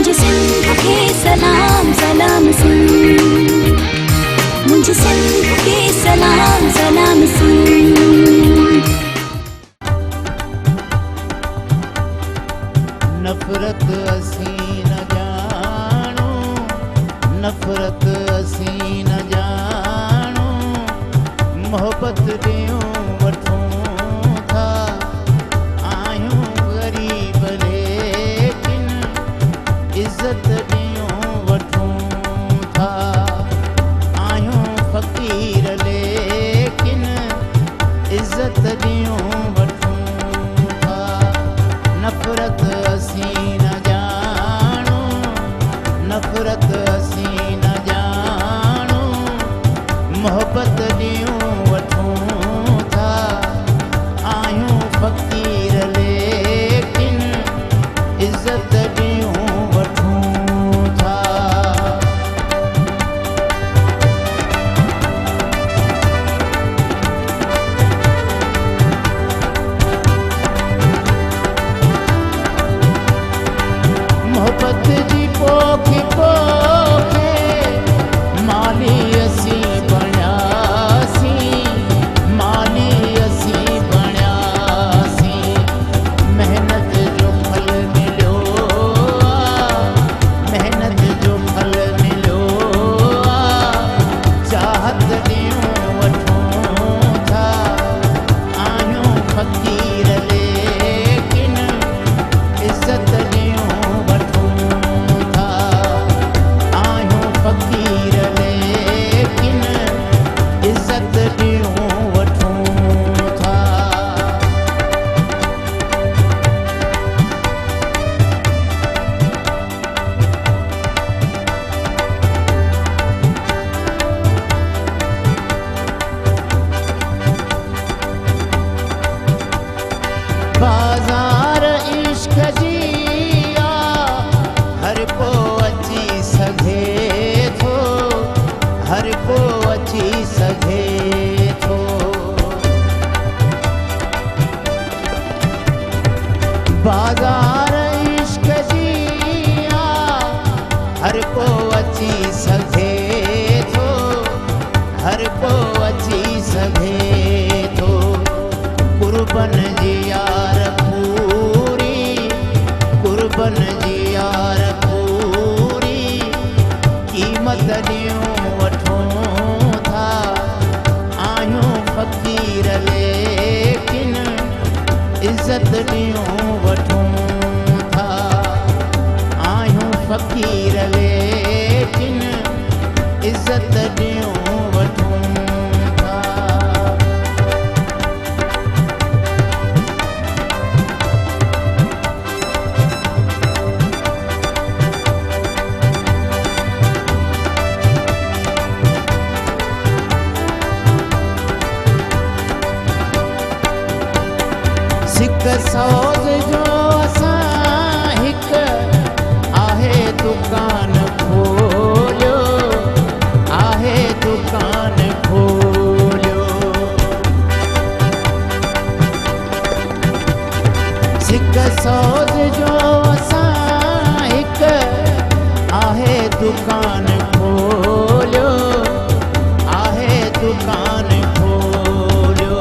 मुझे सिंध के सलाम सलाम सुन, मुझे सिंध के सलाम सलाम सुन। नफरत असी न जानो, नफरत असी न जानो, मोहब्बत ॾियूं वठूं था, आहियूं ग़रीब लेकिन इज़त ॾियूं वठूं था, आहियूं फ़क़ीर लेकिन इज़त ॾियूं वठूं था। नफ़रत असी न जानो, नफ़रत असी न जानो, मोहब्बत ॾियूं वठूं था, आहियूं फ़क़ीर लेकिन इज़त ॾियूं वठूं था। मोहब्बत जी पोखी पोखे माली असी बणियासीं, माली असी बणियासीं, महिनत जो फल मिलियो आहे, महिनत जो फल मिलियो आहे, चाहत ॾियूं वठूं था, आहियूं फ़क़ीर लेकिन इज़त ॾियूं वठूं था, आहियूं फ़क़ीर लेकिन इज़त ॾियूं वठूं था। बाज़ार इश्क़ जी आहे, हर को अची सघे थो, हर को अची सघे थो। बाज़ार इश्क़ जी आहे, हर को अची सघे थो, हर को अची सघे थो। कुर्बन जी यार पूरी, कुर्बन जी यार पूरी, क़ीमत ॾियूं वठूं था, आहियूं फ़क़ीर लेकिन इज़त ॾियूं वठूं था, आहियूं फ़क़ीर लेकिन इज़त ॾियूं वठूं था। सिक सौज़ जो असां हिकु आहे दुकान खोलियो, आहे दुकान खोलियो। सिक सौज़ जो असां हिकु आहे दुकान खोलियो, आहे दुकान खोलियो।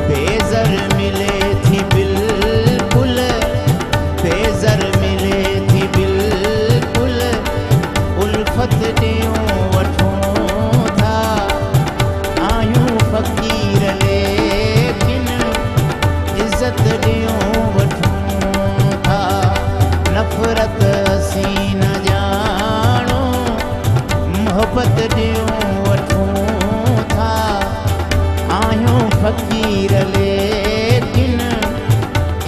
बेज़र मिले थी बिल्कुल, बेज़र मिले थी बिल्कुल, उल्फत ॾियूं वठूं था, आहियूं फ़क़ीर लेकिन इज़त ॾियूं वठूं था। नफ़रत असी न जानो, मोहब्बत ॾियूं वठूं था, आहियूं फ़क़ीर लेकिन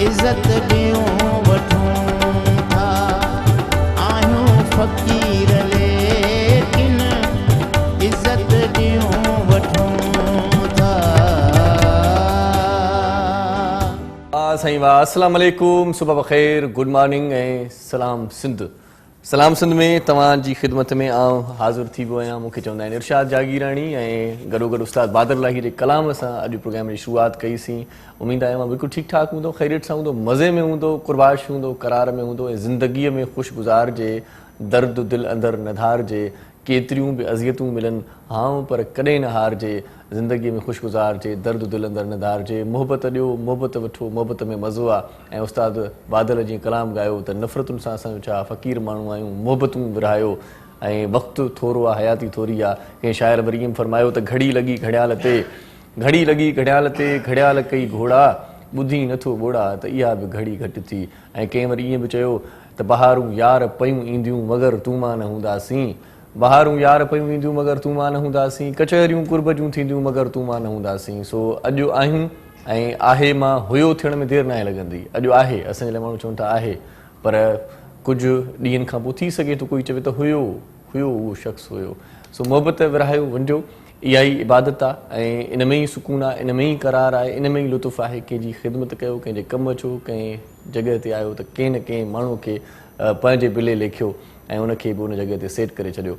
इज़त ॾियूं वठूं था, आहियूं फ़क़ीर लेकिन इज़त ॾियूं वठूं था। साईं वाह, अस्सलाम वालेकुम, सुबह बख़ैर, गुड मॉर्निंग ऐं सलाम सिंध। सलाम सिंध में तव्हांजी ख़िदमत में आउं हाज़िर थी वियो आहियां। मूंखे चवंदा आहिनि इरशाद जागीराणी ऐं गॾोगॾु उस्ताद बादर लाही जे कलाम सां अॼु प्रोग्राम जी शुरूआत कईसीं। उमेद आहे मां बिल्कुलु ठीकु ठाकु हूंदो, ख़ैरियत सां हूंदो, मज़े में हूंदो, कुरबाश हूंदो, करार में हूंदो ऐं ज़िंदगीअ में ख़ुशि गुज़ारिजे, दर्द दिलि अंदरि न धारिजे, केतिरियूं बि अज़ियतूं मिलनि हां पर कॾहिं न हारिजे, ज़िंदगीअ में ख़ुशि गुज़ारिजे, दर्द दिलि अंदरि न धारिजे, मोहबत ॾियो, मोहबत वठो, मोहबत में मज़ो आहे। ऐं उस्ताद बादल जीअं कलाम ॻायो त नफ़रतुनि सां असां छा फ़क़ीर माण्हू आहियूं, मोहबतूं विरहायो ऐं वक़्तु थोरो आहे, हयाती थोरी आहे। कंहिं शाइर वरी ईअं फरमायो त घड़ी लॻी घड़ियाल ते, घड़ी लॻी घड़ियाल ते, घड़ियाल कई घोड़ा, ॿुधी नथो ॿोड़ा, त इहा बि घड़ी घटि थी। ऐं कंहिं वरी ईअं बि चयो त बहारूं यार पयूं ईंदियूं मगर तूं मां न हूंदासीं, बहारूं यार पयूं ईंदियूं मगर तूं मां न हूंदासीं, कचहरियूं कुर्ब जूं थींदियूं मगर तूं मां न हूंदासीं। सो अॼु आहियूं ऐं आहे मां हुयो थियण में देरि नाहे लॻंदी। अॼु आहे, असांजे लाइ माण्हू चवनि था आहे, पर कुझु ॾींहंनि खां पोइ थी सघे थो कोई चवे त हुयो उहो शख़्स हुयो। सो मोहबत विरहायो वञिजो, इहा ई इबादत आहे ऐं इन में ई सुकून आहे, इन में ई करार आहे, इन में ई लुत्फ़ आहे। कंहिंजी ख़िदमत कयो, कंहिंजे कमु अचो, कंहिं जॻह ते आयो त कंहिं न कंहिं माण्हूअ खे पंहिंजे बिले लेखियो ऐं उनखे बि उन जॻह ते सेट करे छॾियो।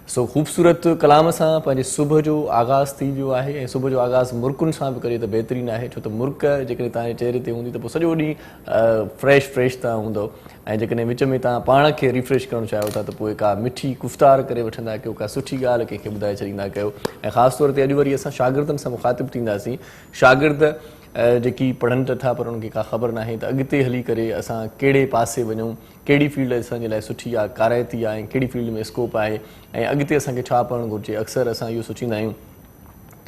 सो ख़ूबसूरत कलाम सां पंहिंजे सुबुह जो आगाज़ थी वियो आहे ऐं सुबुह जो आगाज़ मुर्कुनि सां बि करे त बहितरीनु आहे, छो त मुर्क जेकॾहिं तव्हांजे चहिरे ते हूंदी त पोइ सॼो ॾींहुं फ्रेश तव्हां हूंदव। ऐं जेकॾहिं विच में तव्हां पाण खे रिफ्रेश करणु चाहियो था त पोइ का मिठी गुफ़्तार करे वठंदा कयो, का सुठी ॻाल्हि कंहिंखे ॿुधाए छॾींदा कयो। ऐं ख़ासि तौर ते अॼु वरी असां शागिर्दनि सां मुखातिबु थींदासीं। शागिर्द जेकी पढ़नि त था पर उन्हनि खे का ख़बर नाहे त अॻिते हली करे असां कहिड़े पासे वञूं, कहिड़ी फील्ड असांजे लाइ सुठी आहे, काराइती आहे, ऐं कहिड़ी फील्ड में स्कोप आहे ऐं अॻिते असांखे छा पढ़णु घुरिजे। अक्सर असां इहो सोचींदा आहियूं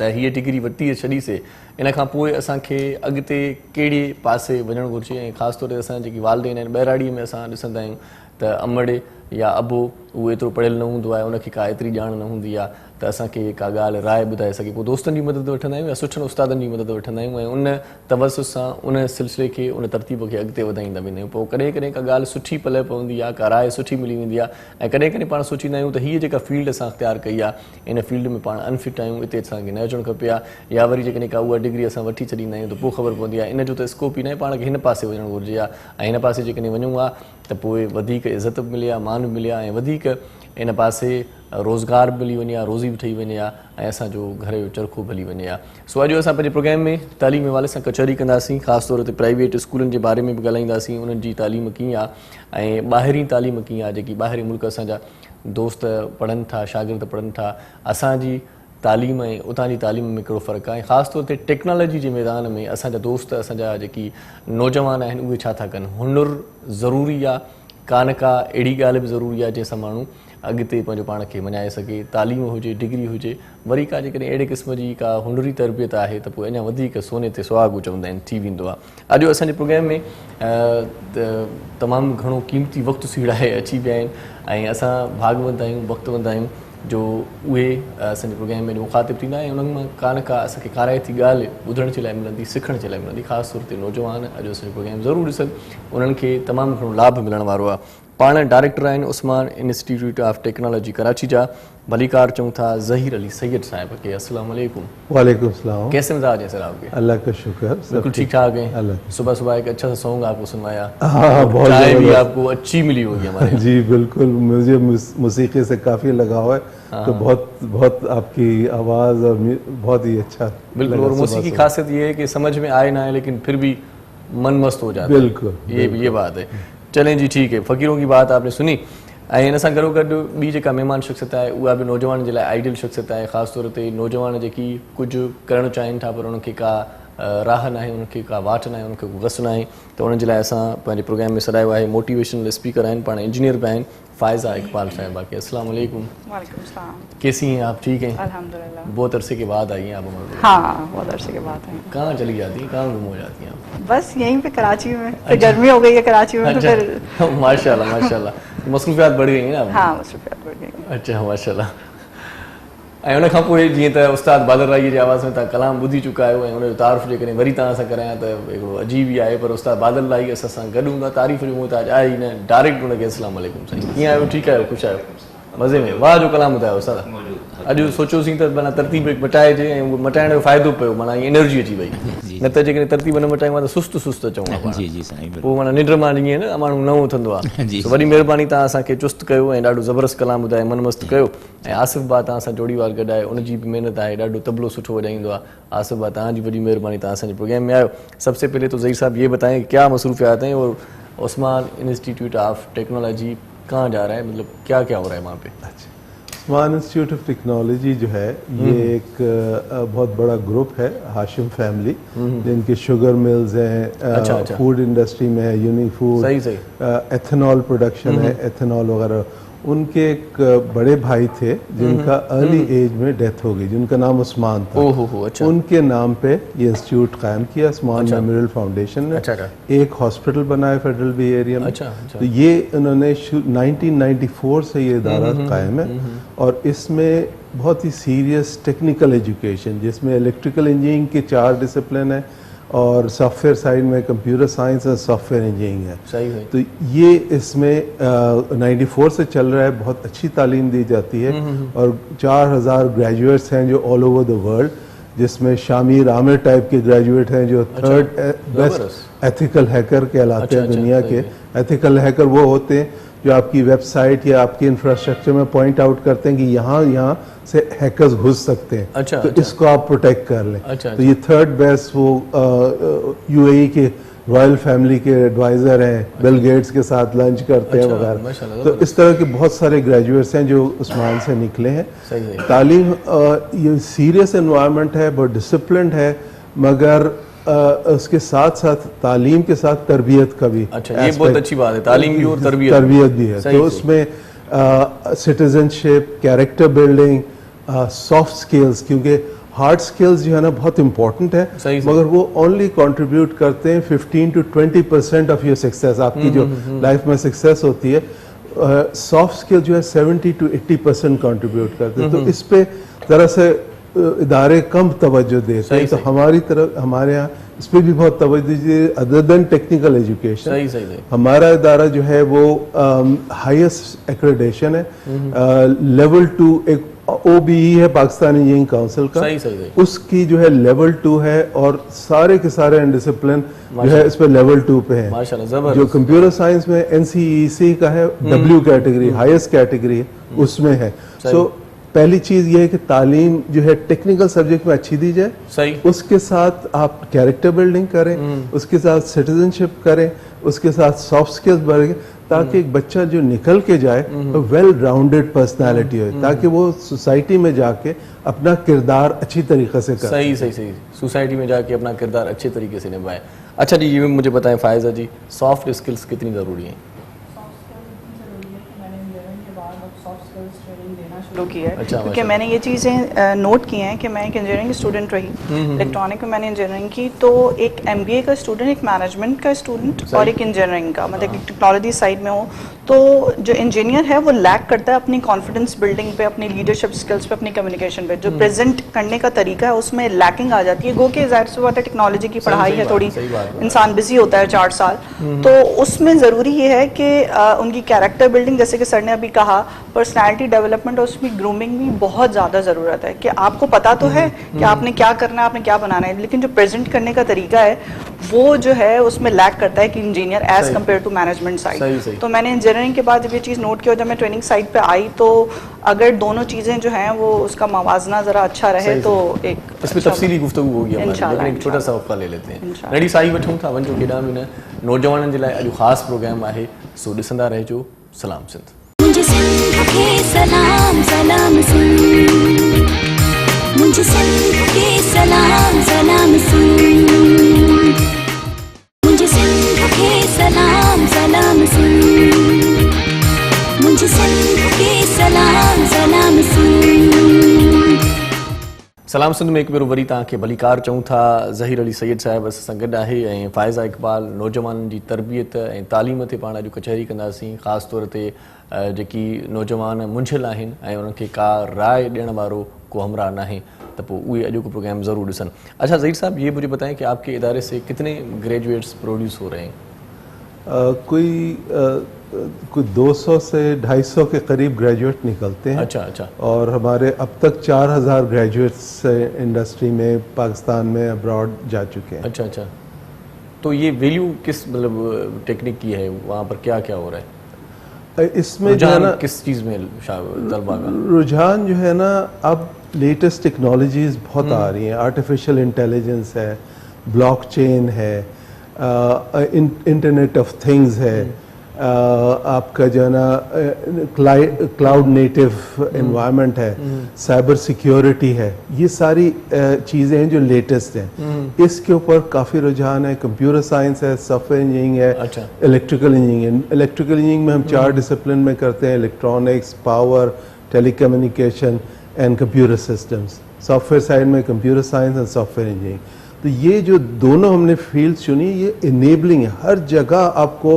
त हीअ डिग्री वरिती छॾीसीं, इन खां पोइ असांखे अॻिते कहिड़े पासे वञणु घुरिजे। ऐं ख़ासि तौर ते असां जेकी वालदेन आहिनि, ॿहिराड़ीअ में असां ॾिसंदा आहियूं त अमड़ या अबो उहो एतिरो पढ़ियलु न हूंदो आहे, उनखे का एतिरी ॼाण न हूंदी आहे त असांखे का ॻाल्हि राय ॿुधाए सघे। पोइ दोस्तनि जी मदद वठंदा आहियूं या सुठनि उस्तादनि जी मदद वठंदा आहियूं ऐं उन तवसुस सां उन सिलसिले खे, उन तरतीब खे अॻिते वधाईंदा वेंदा आहियूं। पोइ कॾहिं कॾहिं का ॻाल्हि सुठी पले पवंदी आहे, का राय सुठी मिली वेंदी आहे ऐं कॾहिं कॾहिं पाण सोचींदा आहियूं त हीअ जेका फील्ड असां अख़्तियार कई आहे, इन फील्ड में पाण अनफिट आहियूं, हिते असांखे न अचणु खपे आहे। या वरी जेकॾहिं का उहा डिग्री असां वठी छॾींदा आहियूं त पोइ ख़बर पवंदी आहे इन जो त स्कोप ई न आहे, पाण खे हिन पासे वञणु घुरिजे आहे। ऐं हिन पासे जेकॾहिं वञूं आहे त पोइ वधीक इज़त बि मिले आहे, मान बि मिले आहे ऐं वधीक इन पासे रोज़गार बि मिली वञे आहे, रोज़ी बि ठही वञे आहे ऐं असांजो घर जो चरखो भली वञे आहे। सो अॼु असां पंहिंजे प्रोग्राम में तालीम हवाले सां कचहरी कंदासीं, ख़ासि तौर ते प्राइवेट स्कूलनि जे बारे में बि ॻाल्हाईंदासीं, उन्हनि जी तालीम कीअं आहे ऐं ॿाहिरीं तालीम कीअं आहे, जेकी ॿाहिरीं मुल्क असांजा दोस्त पढ़नि था, शागिर्द पढ़नि था, असांजी तालीम ऐं उतां जी तालीम में कहिड़ो फ़र्क़ु आहे। ख़ासि तौर ते टेक्नोलॉजी जे मैदान में असांजा दोस्त, असांजा जेकी नौजवान आहिनि उहे छा था कनि। हुनुर ज़रूरी आहे, का न का अहिड़ी ॻाल्हि बि ज़रूरी आहे जंहिंसां माण्हू अॻिते पंहिंजो पाण खे मञाए सघे। तालीम हुजे, डिग्री हुजे, वरी का जेकॾहिं अहिड़े क़िस्म जी का हुनरी तरबियत आहे त पोइ अञा वधीक सोने ते सुहागो चवंदा आहिनि थी वेंदो आहे। अॼु असांजे प्रोग्राम में तमामु घणो क़ीमती वक़्तु सीड़ाए अची विया आहिनि ऐं असां भाॻवंत आहियूं, वक़्तवंत आहियूं जो उहे असांजे प्रोग्राम में मुखातिबु थींदा ऐं उन्हनि मां का न का असांखे काराइती ॻाल्हि ॿुधण जे लाइ मिलंदी, सिखण जे लाइ मिलंदी। ख़ासि तौर ते नौजवान अॼु असांजो प्रोग्राम ज़रूरु ॾिसनि, उन्हनि खे तमामु घणो लाभ मिलण वारो आहे। पाण डायरेक्टर आहिनि Usman institute of technology Karachi जा, भलीकार चऊं था ज़हीर अली सैयद साहिब खे। अस्सलाम वालेकुम। वालेकुम सलाम। कैसे मिजाज है सर आपके? अल्लाह का शुक्र, बिल्कुल ठीक ठाक है। सुबह सुबह एक अच्छा सा सॉन्ग आपको सुनवाया, बहुत चाय भी आपको अच्छी मिली होगी हमारे। जी बिल्कुल, मुझे मौसीकी से काफ़ी लगाव है, तो बहुत आपकी आवाज़ और बहुत ही अच्छा। बिल्कुल, और मौसीकी की खासियत ये है कि समझ में आए ना आए लेकिन फिर भी मन मस्त हो जाता है। बिल्कुल, ये बात है। चलें जी, ठीक है, फ़कीरों की बात आपने सुनी ऐं हिन सां गॾो गॾु ॿी जेका महिमान शख़्सियत आहे उहा बि नौजवान जे लाइ आइडियल शख़्सियत आहे। ख़ासि तौर ते नौजवान जेकी कुझु करणु चाहिनि था पर उनखे का राह न आहे, उनखे का वाट न आहे, उनखे को गस न आहे, त उन्हनि जे लाइ असां पंहिंजे प्रोग्राम में सॾायो आहे। मोटिवेशनल स्पीकर आहिनि, पाण इंजीनियर बि आहिनि, फ़ाइज़ा इकबाल साहिबा के। अस्सलाम वालेकुम। वालेकुम सलाम। कैसी हैं आप? ठीक हैं अल्हम्दुलिल्लाह। बहुत अरसे के बाद आई हैं आप हमारे? हाँ, बहुत अरसे के बाद हैं। कहाँ चली जाती हैं, कहाँ गुम हो जाती हैं आप? बस यहीं पे कराची में, फिर गर्मी हो गई है कराची में, तो फिर माशाल्लाह माशाल्लाह मसरूफियात बढ़ गई हैं ना? हाँ, मसरूफियात बढ़ गई। अच्छा, माशाल्लाह। ऐं उन खां पोइ जीअं त उस्ताद बादल राई जी आवाज़ में तव्हां कलाम ॿुधी चुका आहियो ऐं उनजो तारीफ़ जेकॾहिं वरी तव्हां सां करायां त हिकिड़ो अजीब ई आहे, पर उस्ताद बादल राई असां सां गॾु हूंदा, तारीफ़ जो मुहताज आहे ई न, डायरेक्ट उनखे अस्सलाम वालेकुम साईं, कीअं आहियो? ठीकु आहियो? ख़ुशि आहियो? मज़े में? वाह जो कलाम ॿुधायो उस्ताद। अॼु सोचियोसीं त माना तरतीब मटाइजे ऐं उहो मटाइण जो फ़ाइदो पियो, माना एनर्जी अची वई। न त जेकॾहिं तरतीब न मटायूं त सुस्त सुस्त अचूं था। जी जी साईं बिल्कुलु। पोइ माना निंड मां जीअं न माण्हू न उथंदो आहे। जी। वॾी महिरबानी तव्हां असांखे चुस्त कयो ऐं ॾाढो ज़बरदस्त कलाम ॿुधाए मन मस्तु कयो। ऐं आसिफ़ बा तव्हां सां जोड़ीवार गॾाए, उनजी बि महिनत आहे, ॾाढो तबलो सुठो वॼाईंदो आहे। आसिफ़ बा तव्हांजी वॾी महिरबानी, तव्हां असांजे प्रोग्राम में आयो। सबसे पहले तो ज़हीर साहब ये बताएं क्या मसरूफियात हैं और उस्मान इंस्टीट्यूट ऑफ टेक्नोलॉजी कहाँ जा रहा है, मतलब क्या क्या हो रहा है वहाँ पे? उस्मान इंस्टीट्यूट ऑफ टेक्नोलॉजी जो है ये एक बहुत बड़ा ग्रुप है, हाशिम फैमिली, जिनके शुगर मिल्स हैं, फूड इंडस्ट्री में है, यूनिक फूड, एथेनॉल प्रोडक्शन है, एथेनॉल वगैरह। उनके एक बड़े भाई थे जिनका अर्ली एज में डेथ हो गई, जिनका नाम उस्मान था। अच्छा। उनके नाम पे ये इंस्टीट्यूट कायम किया, उस्मान मेमोरियल फाउंडेशन ने। एक हॉस्पिटल बनाया फेडरल बी एरिया में। तो ये उन्होंने 1994 से ये इदारा कायम है और इसमें बहुत ही सीरियस टेक्निकल एजुकेशन, जिसमें इलेक्ट्रिकल इंजीनियरिंग के 4 डिसिप्लिन है और सॉफ्टवेयर साइड में कंप्यूटर साइंस और सॉफ्टवेयर इंजीनियरिंग है। सही है। तो ये इसमें 94 से चल रहा है, बहुत अच्छी तालीम दी जाती है और 4000 ग्रेजुएट्स हैं जो ऑल ओवर द वर्ल्ड, जिसमें शामिर आमिर टाइप के ग्रेजुएट हैं जो 3rd बेस्ट एथिकल हैकर कहलाते हैं दुनिया के। एथिकल हैकर वो होते हैं जो आपकी वेबसाइट या आपके इंफ्रास्ट्रक्चर में पॉइंट आउट करते हैं कि यहाँ से हैकर्स घुस सकते हैं, तो इसको आप प्रोटेक्ट कर लें। तो ये 3rd बेस्ट वो यूएई के रॉयल फैमिली के एडवाइजर हैं, बिल गेट्स के साथ लंच करते हैं वगैरह। तो इस तरह के बहुत सारे ग्रेजुएट्स हैं जो उस्मान से निकले हैं। तालीम ये सीरियस एनवायरनमेंट है, बहुत डिसिप्लिन है, मगर उसके साथ साथ तालीम के साथ तरबियत का भी। अच्छा, ये बहुत अच्छी बात है, तालीम भी और तरबियत भी है। तो उसमें citizenship, character building, soft skills, क्योंकि हार्ड स्किल्स जो है ना बहुत इंपॉर्टेंट है, मगर वो ओनली कंट्रीब्यूट करते हैं 15 to 20% ऑफ योर सक्सेस, आपकी जो लाइफ में सक्सेस होती है। सॉफ्ट स्किल जो है 70 to 80% कंट्रीब्यूट करते हैं। तो इस पे जरा से इदारे कम तवज्जो देते हैं, तो हमारी तरफ हमारे यहाँ इस पर भी बहुत तवज्जो दीजिए। अदर देन टेक्निकल एजुकेशन, हमारा इदारा जो है वो हाईएस्ट एक्रेडिटेशन है, लेवल 2 एक OBE है पाकिस्तान इंजीनियरिंग काउंसिल का, उसकी जो है लेवल 2 है और सारे के सारे डिसिप्लिन जो है इस पे लेवल 2 पे है। जो कंप्यूटर साइंस में NCEC का है W कैटेगरी, हाईएस्ट कैटेगरी है, उसमें है। सो पहली चीज ये है कि तालीम जो है टेक्निकल सब्जेक्ट में अच्छी दी जाए, उसके साथ आप कैरेक्टर बिल्डिंग करें, उसके साथ सिटीजनशिप करें, उसके साथ सॉफ्ट स्किल्स बढ़े, ताकि एक बच्चा जो निकल के जाए तो वेल राउंडेड पर्सनालिटी हो, ताकि वो सोसाइटी में जाके अपना किरदार अच्छी तरीके से करे। सही सोसाइटी में जाके अपना किरदार अच्छे तरीके से निभाए। अच्छा जी, ये मुझे बताएं फायजा जी, सॉफ्ट स्किल्स कितनी ज़रूरी हैं? शुरू की है। क्योंकि मैंने ये चीज़ें नोट की हैं कि मैं एक इंजीनियरिंग स्टूडेंट रही, इलेक्ट्रॉनिक में मैंने इंजीनियरिंग की, तो एक MBA का स्टूडेंट, एक मैनेजमेंट का स्टूडेंट और एक इंजीनियरिंग का, मतलब टेक्नोलॉजी साइड में हो, तो जो इंजीनियर है वो लैक करता है अपनी कॉन्फिडेंस बिल्डिंग पे, अपनी लीडरशिप स्किल्स पे, अपनी कम्युनिकेशन पे। जो प्रेजेंट करने का तरीका है उसमें लैकिंग आ जाती है। गो के जाहिर सी बात है, टेक्नोलॉजी की पढ़ाई है, थोड़ी इंसान बिजी होता है 4 साल, तो उसमें ज़रूरी ये है कि उनकी कैरेक्टर बिल्डिंग, जैसे कि सर ने अभी कहा, पर्सनैलिटी डेवलपमेंट और उसमें ग्रूमिंग भी बहुत ज़्यादा ज़रूरत है कि आपको पता तो है कि आपने क्या करना है, आपने क्या बनाना है, लेकिन जो प्रेजेंट करने का तरीका है वो जो है उसमें लैक करता है कि engineer as compare to management side. तो मैंने इंजीनियरिंग के बाद जब ये चीज़ नोट किया, जब मैं ट्रेनिंग साइड पे आई, तो अगर दोनों चीज़ें जो हैं वो उसका मवाजना ज़रा अच्छा रहे तो एक इसमें तफसीली गुफ्तगू होगी हमारी, लेकिन एक छोटा सा वक्फा ले लेते हैं। रेडी साई वठूं था वंजो केॾा बि न, नौजवाननि जे लाइ अॼु ख़ासि प्रोग्राम आहे, सो ॾिसंदा रहिजो। सलाम सिंध। मुझे सिंध के सलाम सलाम सिंध, मुझे सिंध के सलाम सलाम सिंध, मुझे सिंध के सलाम सलाम सिंध, मुझे सिंध के सलाम सलाम सिंध। सलाम सिंध में एक भेरो वरी तव्हांखे भलीकार चऊं था। ज़हीर अली सैयद साहिब असां सां गॾु आहे ऐं फ़ाइज़ा इक़बाल, नौजवाननि जी तरबियत ऐं तालीम ते पाण अॼु कचहरी कंदासीं, ख़ासि तौर ते जेकी नौजवान मुंझियल आहिनि ऐं उन्हनि खे का राय ॾियण वारो को हमरा नाहे, तो उहे अॼु को प्रोग्राम ज़रूर ॾिसनि। अच्छा ज़हीर साहब, ये मुझे बताएं कि आपके इदारे से कितने ग्रेजुएट्स प्रोड्यूस हो रहे हैं? कोई कुछ 200 से 250 के करीब ग्रेजुएट निकलते हैं। अच्छा अच्छा। और हमारे अब तक 4000 ग्रेजुएट्स इंडस्ट्री में पाकिस्तान में अब्रॉड जा चुके हैं। अच्छा अच्छा। तो ये वैल्यू किस मतलब टेक्निक की है, वहाँ पर क्या क्या हो रहा है इसमें जो है ना, किस चीज़ में तलबा का रुझान जो है ना, अब लेटेस्ट टेक्नोलॉजीज बहुत आ रही हैं। आर्टिफिशियल इंटेलिजेंस है, ब्लॉकचेन है, इंटरनेट ऑफ थिंग्स है, आपका जो है ना क्लाउड नेटिव एनवायरनमेंट है, साइबर सिक्योरिटी है, ये सारी चीज़ें हैं जो लेटेस्ट हैं। इसके ऊपर काफ़ी रुझान है। कंप्यूटर साइंस है, सॉफ्टवेयर इंजीनियरिंग है, अच्छा। Electrical engineering. इलेक्ट्रिकल इंजीनियरिंग में हम 4 डिसिप्लिन में करते हैं, electronics, power, telecommunication and computer systems. Software side में computer science and software engineering. तो ये जो दोनों हमने फील्ड चुनी, ये इनेबलिंग है। हर जगह आपको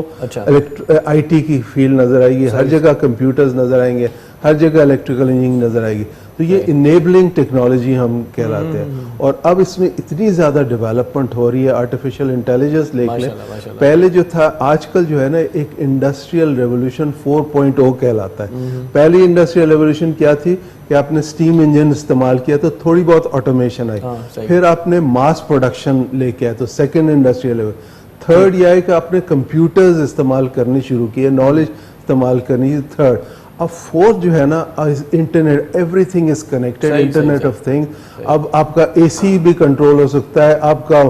आईटी की फील्ड नजर आएगी, हर जगह कंप्यूटर्स नजर आएंगे, हर जगह इलेक्ट्रिकल इंजीनियरिंग नजर आएगी। तो ये इनेबलिंग टेक्नोलॉजी हम कहलाते हैं। और अब इसमें इतनी ज़्यादा डेवलपमेंट हो रही है। आर्टिफिशियल इंटेलिजेंस ले लें, पहले जो था, आजकल जो है ना एक इंडस्ट्रियल रेवोल्यूशन 4.0 कहलाता है। पहली इंडस्ट्रियल रेवोल्यूशन क्या थी कि आपने स्टीम इंजन इस्तेमाल किया तो थोड़ी बहुत ऑटोमेशन आई। फिर आपने मास प्रोडक्शन लेके आए तो सेकेंड इंडस्ट्रियल लेवल। थर्ड यह है कि आपने कंप्यूटर्स इस्तेमाल करने शुरू किए, नॉलेज इस्तेमाल करनी, थर्ड। अब फोर्थ जो है ना, internet, everything is connected, internet of things. अब आपका एसी भी कंट्रोल हो सकता है, आपका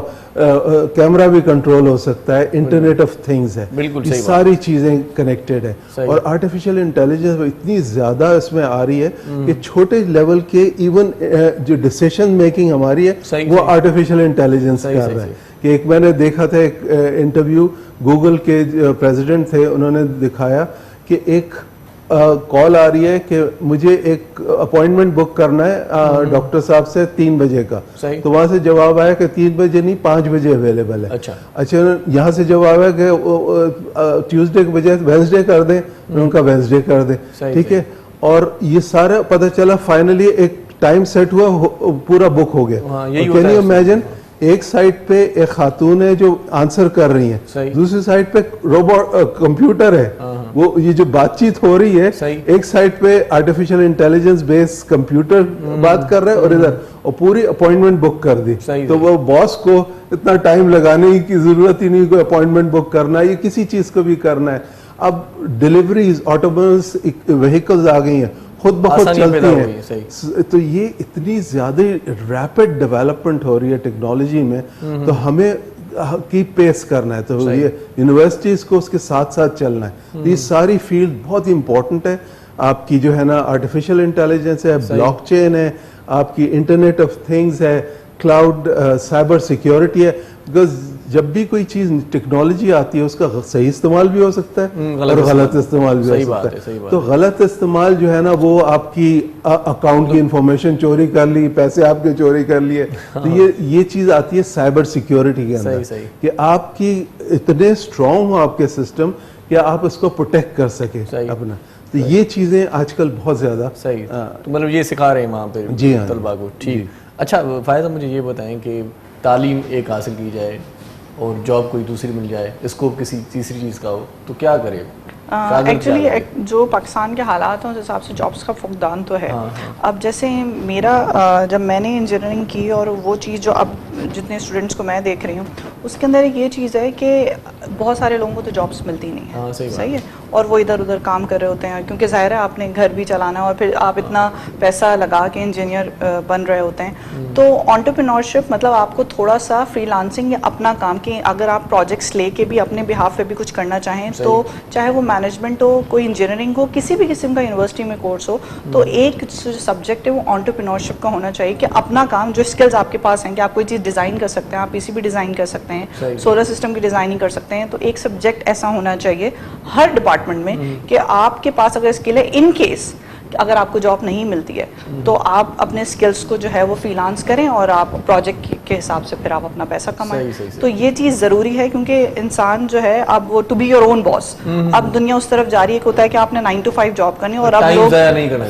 कैमरा भी कंट्रोल हो सकता है, इंटरनेट ऑफ थिंग्स है। बिल्कुल ये सारी चीजें कनेक्टेड है। और आर्टिफिशियल इंटेलिजेंस इतनी ज्यादा इसमें आ रही है कि छोटे लेवल के इवन जो डिसीजन मेकिंग हमारी है वो आर्टिफिशियल इंटेलिजेंस कर रहा है। कि एक मैंने देखा था एक इंटरव्यू, गूगल के प्रेसिडेंट थे, उन्होंने दिखाया कि एक कॉल आ रही है कि मुझे एक अपॉइंटमेंट बुक करना है डॉक्टर साहब से 3 बजे का। तो वहां से जवाब आया कि 3 बजे नहीं, 5 बजे अवेलेबल है। अच्छा, यहाँ से जवाब आया कि ट्यूसडे के बजाय वेंसडे कर दें, उनका वेंसडे कर दें, ठीक है। और ये सारा पता चला, फाइनली एक टाइम सेट हुआ, पूरा बुक हो गया। कैन यू इमेजिन, एक साइड पे एक खातून है जो आंसर कर रही है, दूसरी साइड पे रोबोट कंप्यूटर है, वो ये जो बातचीत हो रही है, एक साइड पे आर्टिफिशियल इंटेलिजेंस बेस्ड कंप्यूटर बात कर रहा है और इधर, और पूरी अपॉइंटमेंट बुक कर दी। तो वो बॉस को इतना टाइम लगाने की जरूरत ही नहीं, कोई अपॉइंटमेंट बुक करना है, ये किसी चीज को भी करना है। अब डिलीवरीज, ऑटोमोबाइल्स व्हीकल्स आ गई हैं, खुद बहुत चलती हैं। तो ये इतनी ज्यादा रैपिड डेवलपमेंट हो रही है टेक्नोलॉजी में, तो हमें की पेस करना है। तो ये यूनिवर्सिटीज को उसके साथ साथ चलना है। तो ये सारी फील्ड बहुत इंपॉर्टेंट है। आपकी जो है ना आर्टिफिशियल इंटेलिजेंस है, ब्लॉकचेन है, आपकी इंटरनेट ऑफ थिंग्स है, क्लाउड, साइबर सिक्योरिटी है। बिकॉज जब भी कोई चीज टेक्नोलॉजी आती है उसका सही इस्तेमाल भी हो सकता है और गलत इस्तेमाल भी हो सकता है। तो गलत इस्तेमाल जो है ना, वो आपकी अकाउंट की इंफॉर्मेशन चोरी कर ली, पैसे आपके चोरी कर लिए। तो ये चीज आती है साइबर सिक्योरिटी के अंदर, कि आपकी इतने स्ट्रांग हो आपके सिस्टम कि आप इसको प्रोटेक्ट कर सके अपना। तो ये चीजें आजकल बहुत ज्यादा सही, तो मतलब ये सिखा रहे हैं वहाँ पे जी तलबा को। ठीक, अच्छा फायदा, मुझे ये बताएं कि तालीम एक हासिल की जाए और जॉब कोई दूसरी मिल जाए, स्कोप किसी तीसरी चीज़ का हो, तो क्या करे? एक्चुअली जो पाकिस्तान के हालात हैं उस हिसाब से जॉब्स का फुकदान तो है। अब जैसे मेरा जब मैंने इंजीनियरिंग की, और वो चीज़ जो अब जितने स्टूडेंट्स को मैं देख रही हूँ उसके अंदर एक ये चीज़ है कि बहुत सारे लोगों को तो जॉब्स मिलती नहीं है। सही है, और वो इधर उधर काम कर रहे होते हैं, क्योंकि ज़ाहिर है आपने घर भी चलाना है और फिर आप इतना पैसा लगा के इंजीनियर बन रहे होते हैं। तो एंटरप्रेन्योरशिप मतलब आपको थोड़ा सा फ्रीलांसिंग या अपना काम, कि अगर आप प्रोजेक्ट्स लेके भी अपने बिहाफ पे भी कुछ करना चाहें, तो चाहे वो मैनेजमेंट हो, कोई इंजीनियरिंग हो, किसी भी किस्म का यूनिवर्सिटी में कोर्स हो, तो एक सब्जेक्ट है वो एंटरप्रेन्योरशिप का होना चाहिए, कि अपना काम, जो स्किल्स आपके पास हैं, कि आप कोई चीज़ डिज़ाइन कर सकते हैं, आप पीसीबी डिज़ाइन कर सकते हैं, सोलर सिस्टम की डिज़ाइनिंग कर सकते हैं। तो एक सब्जेक्ट ऐसा होना चाहिए हर डिपार्टमेंट में कि आपके पास अगर स्किल है, इन केस अगर आपको जॉब नहीं मिलती है तो आप अपने स्किल्स को जो है वो फ्रीलांस करें और आप प्रोजेक्ट के हिसाब से फिर आप अपना पैसा कमाएं। तो ये चीज़ ज़रूरी है क्योंकि इंसान जो है अब वो to be your own boss, अब दुनिया उस तरफ जा रही है कि होता है कि आपने 9 to 5 जॉब करनी है और अब लोग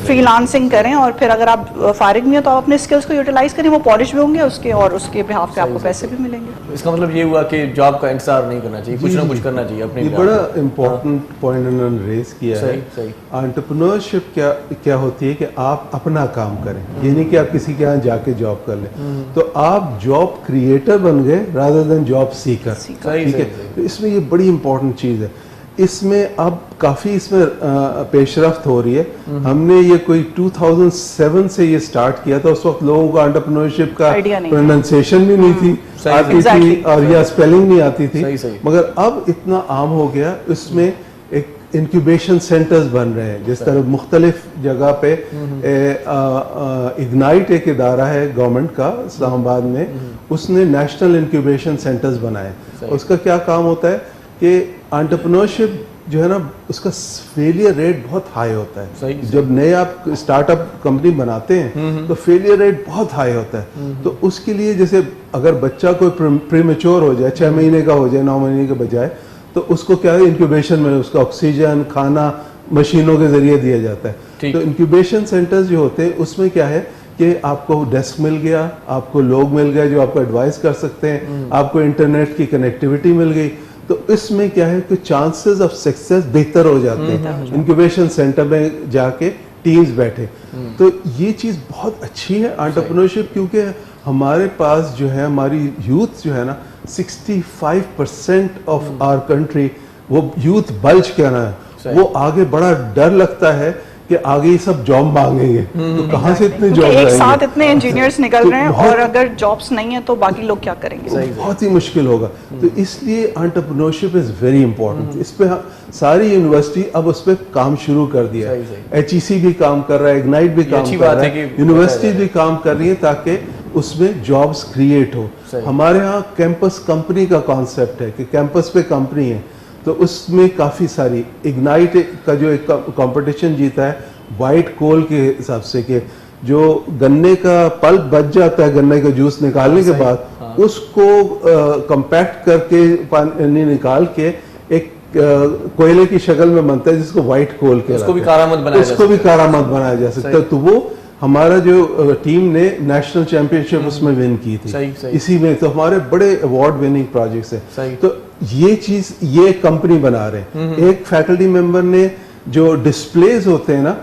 फ्रीलांसिंग करें और फिर अगर आप फारिग नहीं हो तो आप अपने स्किल्स को यूटिलाइज करें, वो पॉलिश भी होंगे उसके और उसके बिहाफ पे आपको पैसे भी मिलेंगे। इसका मतलब ये हुआ कि जॉब का इंतजार नहीं करना चाहिए, कुछ ना कुछ करना चाहिए अपने। ये बड़ा इम्पोर्टेंट पॉइंट उन्होंने रेज किया है। एंटरप्रेन्योरशिप क्या होती है कि आप अपना काम करें, ये नहीं कि आप किसी के यहाँ जाके जॉब कर लें। तो आप जॉब क्रिएटर बन गए रादर देन जॉब सीकर, ठीक है। तो इसमें ये बड़ी इंपॉर्टेंट चीज़ है। इसमें अब काफ़ी इसमें पेशरफ्त हो रही है। हमने ये कोई 2007 से ये स्टार्ट किया था, उस वक्त लोगों को एंटरप्रेन्योरशिप का प्रोनाउंसिएशन भी नहीं थी आती थी और या स्पेलिंग नहीं आती थी, मगर अब इतना आम हो गया। इसमें एक इंक्यूबेशन सेंटर्स बन रहे हैं, जिस तरह मुख्तलिफ जगह पे इग्नाइट एक इदारा है गवर्नमेंट का इस्लामाबाद में, उसने नेशनल इंक्यूबेशन सेंटर्स बनाए। उसका क्या काम होता है कि एंटरप्रेन्योरशिप जो है ना, उसका फेलियर रेट बहुत हाई होता है। जब नए आप स्टार्टअप कंपनी बनाते हैं तो फेलियर रेट बहुत हाई होता है। तो उसके लिए जैसे अगर बच्चा कोई प्रीमेच्योर हो जाए, 6 महीने का हो जाए 9 महीने के बजाय, तो उसको क्या है इंक्यूबेशन में उसका ऑक्सीजन खाना मशीनों के जरिए दिया जाता है। तो इंक्यूबेशन सेंटर्स जो होते हैं उसमें क्या है कि आपको डेस्क मिल गया, आपको लोग मिल गए जो आपको एडवाइस कर सकते हैं, आपको इंटरनेट की कनेक्टिविटी मिल गई। तो इसमें क्या है कि चांसेस ऑफ सक्सेस बेहतर हो जाते हैं इंक्यूबेशन सेंटर में जाके टीम्स बैठे। तो ये चीज़ बहुत अच्छी है एंटरप्रेन्योरशिप, क्योंकि हमारे पास जो है हमारी यूथ जो है ना 65% ऑफ आवर कंट्री वो यूथ बल्ज कहना है, वो आगे बड़ा डर लगता है कि आगे ये सब जॉब मांगेंगे, तो कहाँ से इतने जॉब एक साथ इतने इंजीनियर्स निकल रहे हैं और अगर जॉब्स नहीं है तो बाकी लोग क्या करेंगे, बहुत ही मुश्किल होगा। तो इसलिए एंटरप्रेन्योरशिप इज वेरी इंपॉर्टेंट। इस पे सारी यूनिवर्सिटी अब उस पर काम शुरू कर दिया है। HEC भी काम कर रहा है, इग्नाइट भी काम कर रहा है, यूनिवर्सिटी भी काम कर रही है ताकि उसमें जॉब्स क्रिएट हो। हमारे यहाँ कैंपस कंपनी का कॉन्सेप्ट है कि कैंपस पे कंपनी है, तो उसमें काफ़ी सारी इग्नाइट का जो एक कंपटीशन जीता है वाइट कोल के हिसाब से, कि जो गन्ने का पल्प बच जाता है गन्ने का जूस निकालने के बाद उसको कंपैक्ट करके पानी निकाल के एक कोयले की शक्ल में बनता है जिसको वाइट कोल के उसको भी कारामद बनाया जा सकता है। तो वो हमारा जो टीम ने नेशनल चैंपियनशिप उसमें विन की थी इसी में। तो हमारे बड़े अवार्ड विनिंग प्रोजेक्ट्स हैं। तो ये चीज ये कंपनी बना रहे हैं। एक फैकल्टी मेंबर ने जो डिस्प्लेज होते हैं ना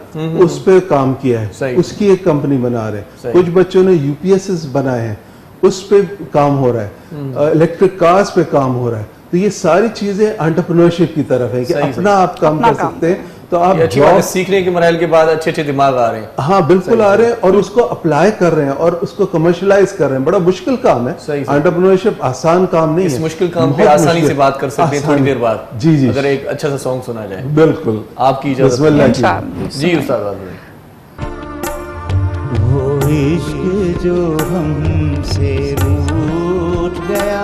उस पे काम किया है, उसकी एक कंपनी बना रहे हैं। कुछ बच्चों ने UPSs बनाए हैं, उस पे काम हो रहा है, इलेक्ट्रिक कार्स पे काम हो रहा है। तो ये सारी चीजें एंटरप्रेन्योरशिप की तरफ है कि अपना आप काम कर सकते हैं। तो आप जॉब सीखने के मराहल के बाद अच्छे दिमाग आ रहे हैं। हाँ बिल्कुल आ रहे हैं और उसको अप्लाई कर रहे हैं और उसको कमर्शलाइज कर रहे हैं। बड़ा मुश्किल काम है एंटरप्रेन्योरशिप, आसान काम नहीं है। इस मुश्किल काम पे आसानी से बात कर सकते हैं थोड़ी देर बाद। जी जी, अगर एक अच्छा सा सॉन्ग सुना जाए। बिल्कुल, आपकी इजाजत जी उस्ताद। वो इश्क जो हमसे रूठ गया,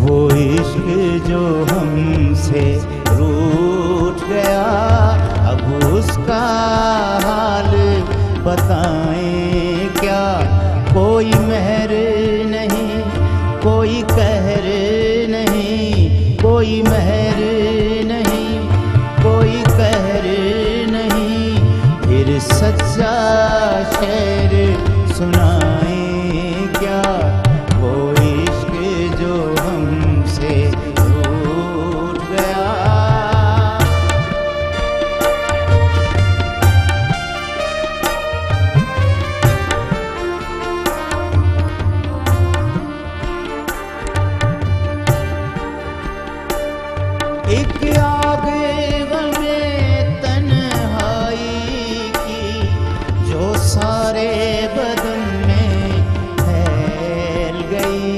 वो इश्क जो हमसे रूठ गया, अब उसका हाल बताएं क्या। कोई मेहर नहीं, कोई कहर नहीं, कोई मेहर नहीं, कोई कहर नहीं, फिर सच्चा शेर सुनाएं क्या। वो इश्क जो हमसे रूठ गया। एक आग गमे तन्हाई की जो सारे बदन में फैल गई।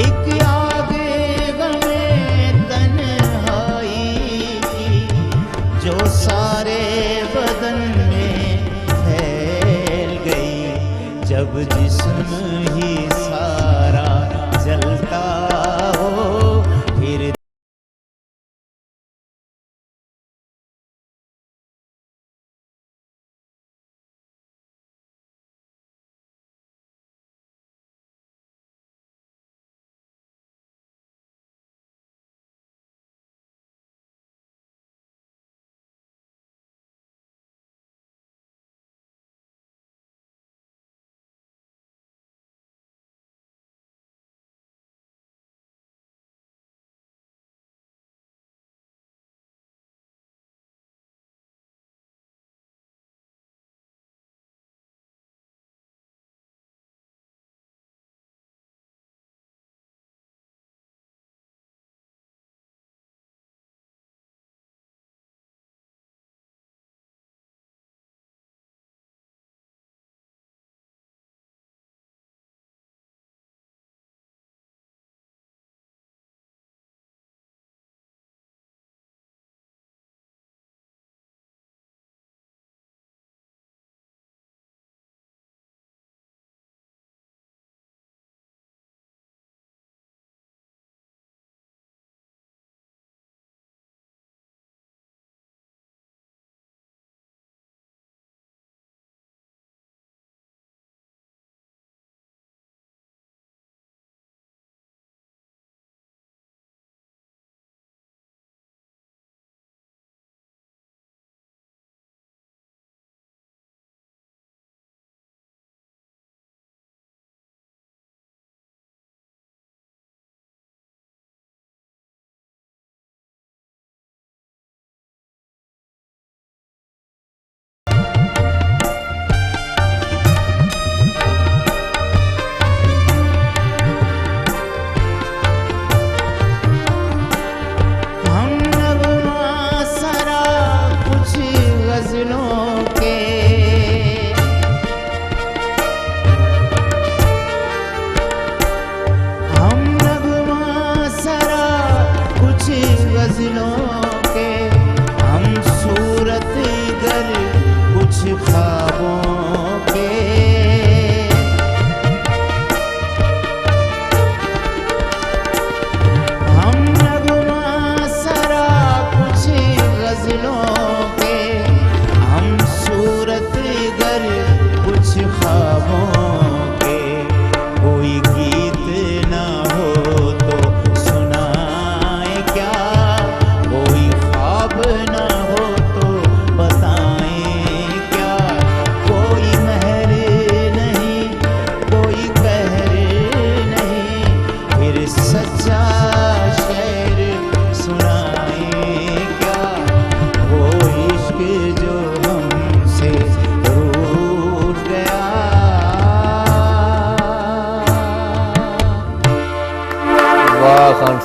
एक आग गमे तन्हाई की जो सारे बदन में फैल गई। जब जिस्म ही सारा जलता हो फिर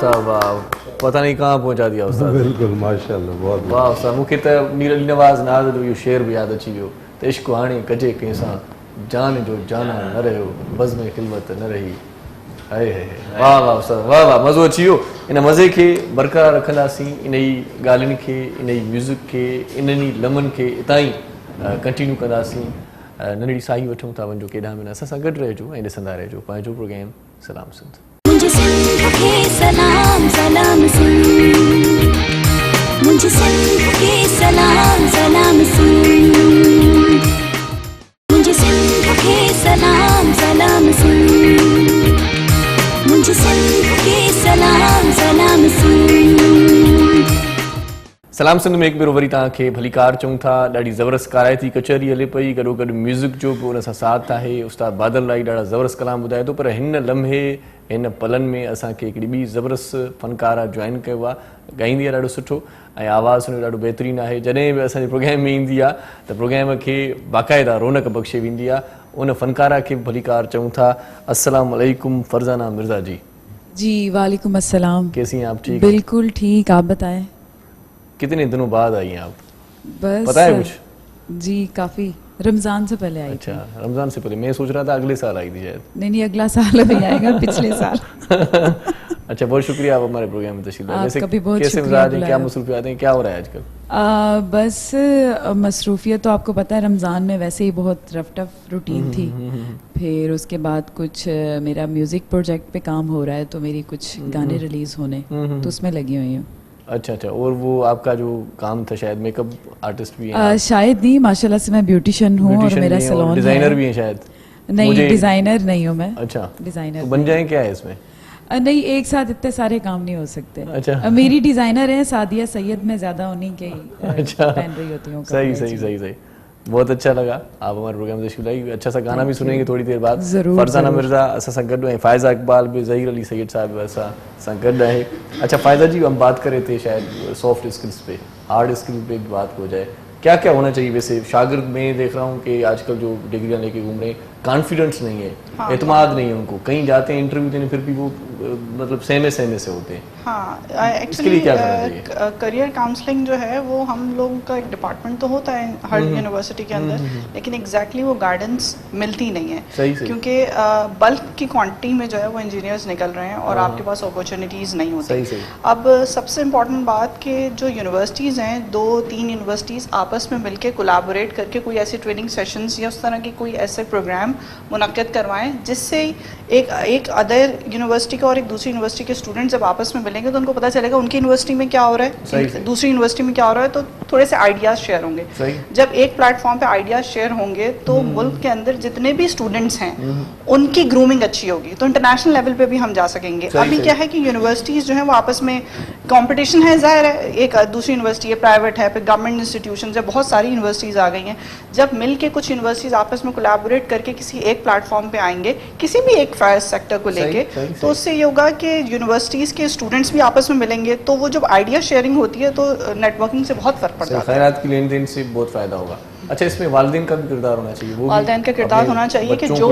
साहब वाह, पता नहीं कहाँ पहुंचा दिया उस्ताद। बिल्कुल माशाल्लाह, बहुत वाह उस्ताद। मूंखे त नीरज नवाज़ नाज़ जो इहो शेर बि यादि अची वियो त इश्क हाणे कजे कंहिंसां जान जो जाना न रहियो बज़ में ख़िलवत न रही। हाय हाय वाह वाह उस्ताद, वाह वाह, मज़ो अची वियो। इन मज़े खे बरक़रार रखंदासीं, इन ई ॻाल्हियुनि खे, इन ई म्यूज़िक खे, इन्हनि ई लम्हनि खे इतां ई कंटिन्यू कंदासीं। नंढड़ी साई वठूं था, वञो केॾांहुं बि न, असां सां गॾु रहिजो ऐं ॾिसंदा रहिजो पंहिंजो प्रोग्राम सलाम सिंध। मुझे सिंध के सलाम सलाम सिंध, मुझे सिंध के सलाम सलाम सिंध, मुझे सिंध के सलाम सलाम सिंध, मुझे सिंध के सलाम सलाम सिंध। सलाम सिंध में हिकु भेरो वरी तव्हांखे भलीकार चऊं था। ॾाढी ज़बरदस्त काराइती कचहरी हले पई, गॾोगॾु म्यूज़िक जो बि उन सां साथ आहे। उस्ताद बादल लाई ॾाढा ज़बरदस्त कलाम ॿुधाए थो, पर हिन लम्हे हिन पलनि में असांखे हिकिड़ी ॿी ज़बरदस्त फ़नकारा जॉइन कयो आहे। ॻाईंदी आहे ॾाढो सुठो ऐं आवाज़ु हुनजो ॾाढो बहितरीनु आहे। जॾहिं बि असांजे प्रोग्राम में ईंदी आहे त प्रोग्राम खे बाक़ाइदा रौनक बख़्शे वेंदी आहे। उन फ़नकारा खे भलीकार चऊं था। अस्सलाम वालेकुम फरज़ाना मिर्ज़ा जी। जी वालेकुम अस्सलाम। कैसी हैं आप? ठीक? बिल्कुल ठीक, आप बताएं। कितने दिनों बाद आई हैं आप? बस पता है कुछ? जी काफी, रमजान से पहले आई। अच्छा, रमजान से पहले। मैं सोच रहा था अगले साल आई थी शायद। नहीं, अगला साल भी आएगा, पिछले साल। अच्छा, बहुत शुक्रिया आप हमारे प्रोग्राम में तशरीफ लाए। आपका भी बहुत कैसे शुक्रिया मिजाज हैं, क्या मसरूफियात हैं, क्या हो रहा है आजकल? बस मसरूफियत तो आपको पता है, रमज़ान में वैसे ही बहुत टफ रूटीन थी। फिर उसके बाद कुछ मेरा म्यूज़िक प्रोजेक्ट पे काम हो रहा है, तो मेरी कुछ गाने रिलीज़ होने, तो उसमें लगी हुई हूँ। अच्छा अच्छा, और वो आपका जो काम था शायद मेकअप आर्टिस्ट भी हैं? शायद नहीं, माशाल्लाह से मैं ब्यूटिशियन हूँ और मेरा सैलून, डिज़ाइनर भी हैं शायद? नहीं, डिज़ाइनर नहीं हूँ मैं। अच्छा, डिज़ाइनर तो बन जाएं क्या है इसमें? नहीं, एक साथ इतने सारे काम नहीं हो सकते। अच्छा। मेरी डिज़ाइनर है सादिया सैयद, में ज़्यादा उन्हीं के अच्छा, पहन रही होती हूँ। सही सही सही सही, बहुत अच्छा लगा आप हमारे प्रोग्राम में तशरीफ लाई। अच्छा सा गाना भी सुनेंगे थोड़ी देर बाद। फरजाना मिर्जा असा संगड है, फायजा इकबाल भी, ज़हीर अली सैयद साहब ऐसा संगड है। अच्छा फायजा जी, हम बात कर रहे थे शायद सॉफ्ट स्किल्स पे, हार्ड स्किल पे भी बात हो जाए। क्या क्या होना चाहिए वैसे शागिर्द में? देख रहा हूँ कि आजकल जो डिग्रियाँ लेके घूम रहे हैं, कॉन्फिडेंस नहीं है, एतमाद नहीं है उनको, कहीं जाते हैं इंटरव्यू देने फिर भी वो मतलब सहमे से होते हैं। हाँ, एक्चुअली करियर काउंसलिंग जो है वो हम लोगों का एक डिपार्टमेंट तो होता है हर यूनिवर्सिटी के अंदर, लेकिन एग्जैक्टली वो गाइडेंस मिलती नहीं है। सही क्योंकि बल्क की क्वांटिटी में जो है वो इंजीनियर्स निकल रहे हैं और आपके पास अपॉर्चुनिटीज़ नहीं होती। अब सबसे इम्पोर्टेंट बात कि जो यूनिवर्सिटीज़ हैं, 2-3 यूनिवर्सिटीज़ आपस में मिलकर कोलैबोरेट करके कोई ऐसी ट्रेनिंग सेशंस या उस तरह की कोई ऐसे प्रोग्राम मुनक्किद करवाएं जिससे एक अदर यूनिवर्सिटी का और एक दूसरी यूनिवर्सिटी के स्टूडेंट जब आपस में मिलेंगे तो उनको पता चलेगा उनकी यूनिवर्सिटी में क्या हो रहा है, दूसरी यूनिवर्सिटी में क्या हो रहा है, तो थोड़े से आइडियाज़ शेयर होंगे। जब एक प्लेटफॉर्म पे आइडियाज़ शेयर होंगे तो मुल्क के अंदर जितने भी स्टूडेंट्स हैं उनकी ग्रूमिंग अच्छी होगी, तो इंटरनेशनल लेवल पे भी हम जा सकेंगे। अभी क्या है कि यूनिवर्सिटीज़ जो है वो आपस में कंपटीशन है, ज़ाहिर है, एक दूसरी यूनिवर्सिटी है, प्राइवेट है, फिर गवर्नमेंट इंस्टीट्यूशन है, बहुत सारी यूनिवर्सिटीज़ आ गई हैं। जब मिल के कुछ यूनिवर्सिटीज़ आपस में कोलैबोरेट करके किसी एक प्लेटफॉर्म पे आएंगे, किसी भी एक सेक्टर को लेके, तो उससे ये होगा कि यूनिवर्सिटीज़ के स्टूडेंट्स भी आपस में मिलेंगे, तो वो जब आइडिया शेयरिंग होती है तो नेटवर्किंग से बहुत फ़र्क पड़ता है, खैरात की लेन देन से बहुत फ़ायदा होगा। अच्छा, इसमें वालिदैन का भी किरदार होना चाहिए, वो वालिदैन का किरदार होना चाहिए कि जो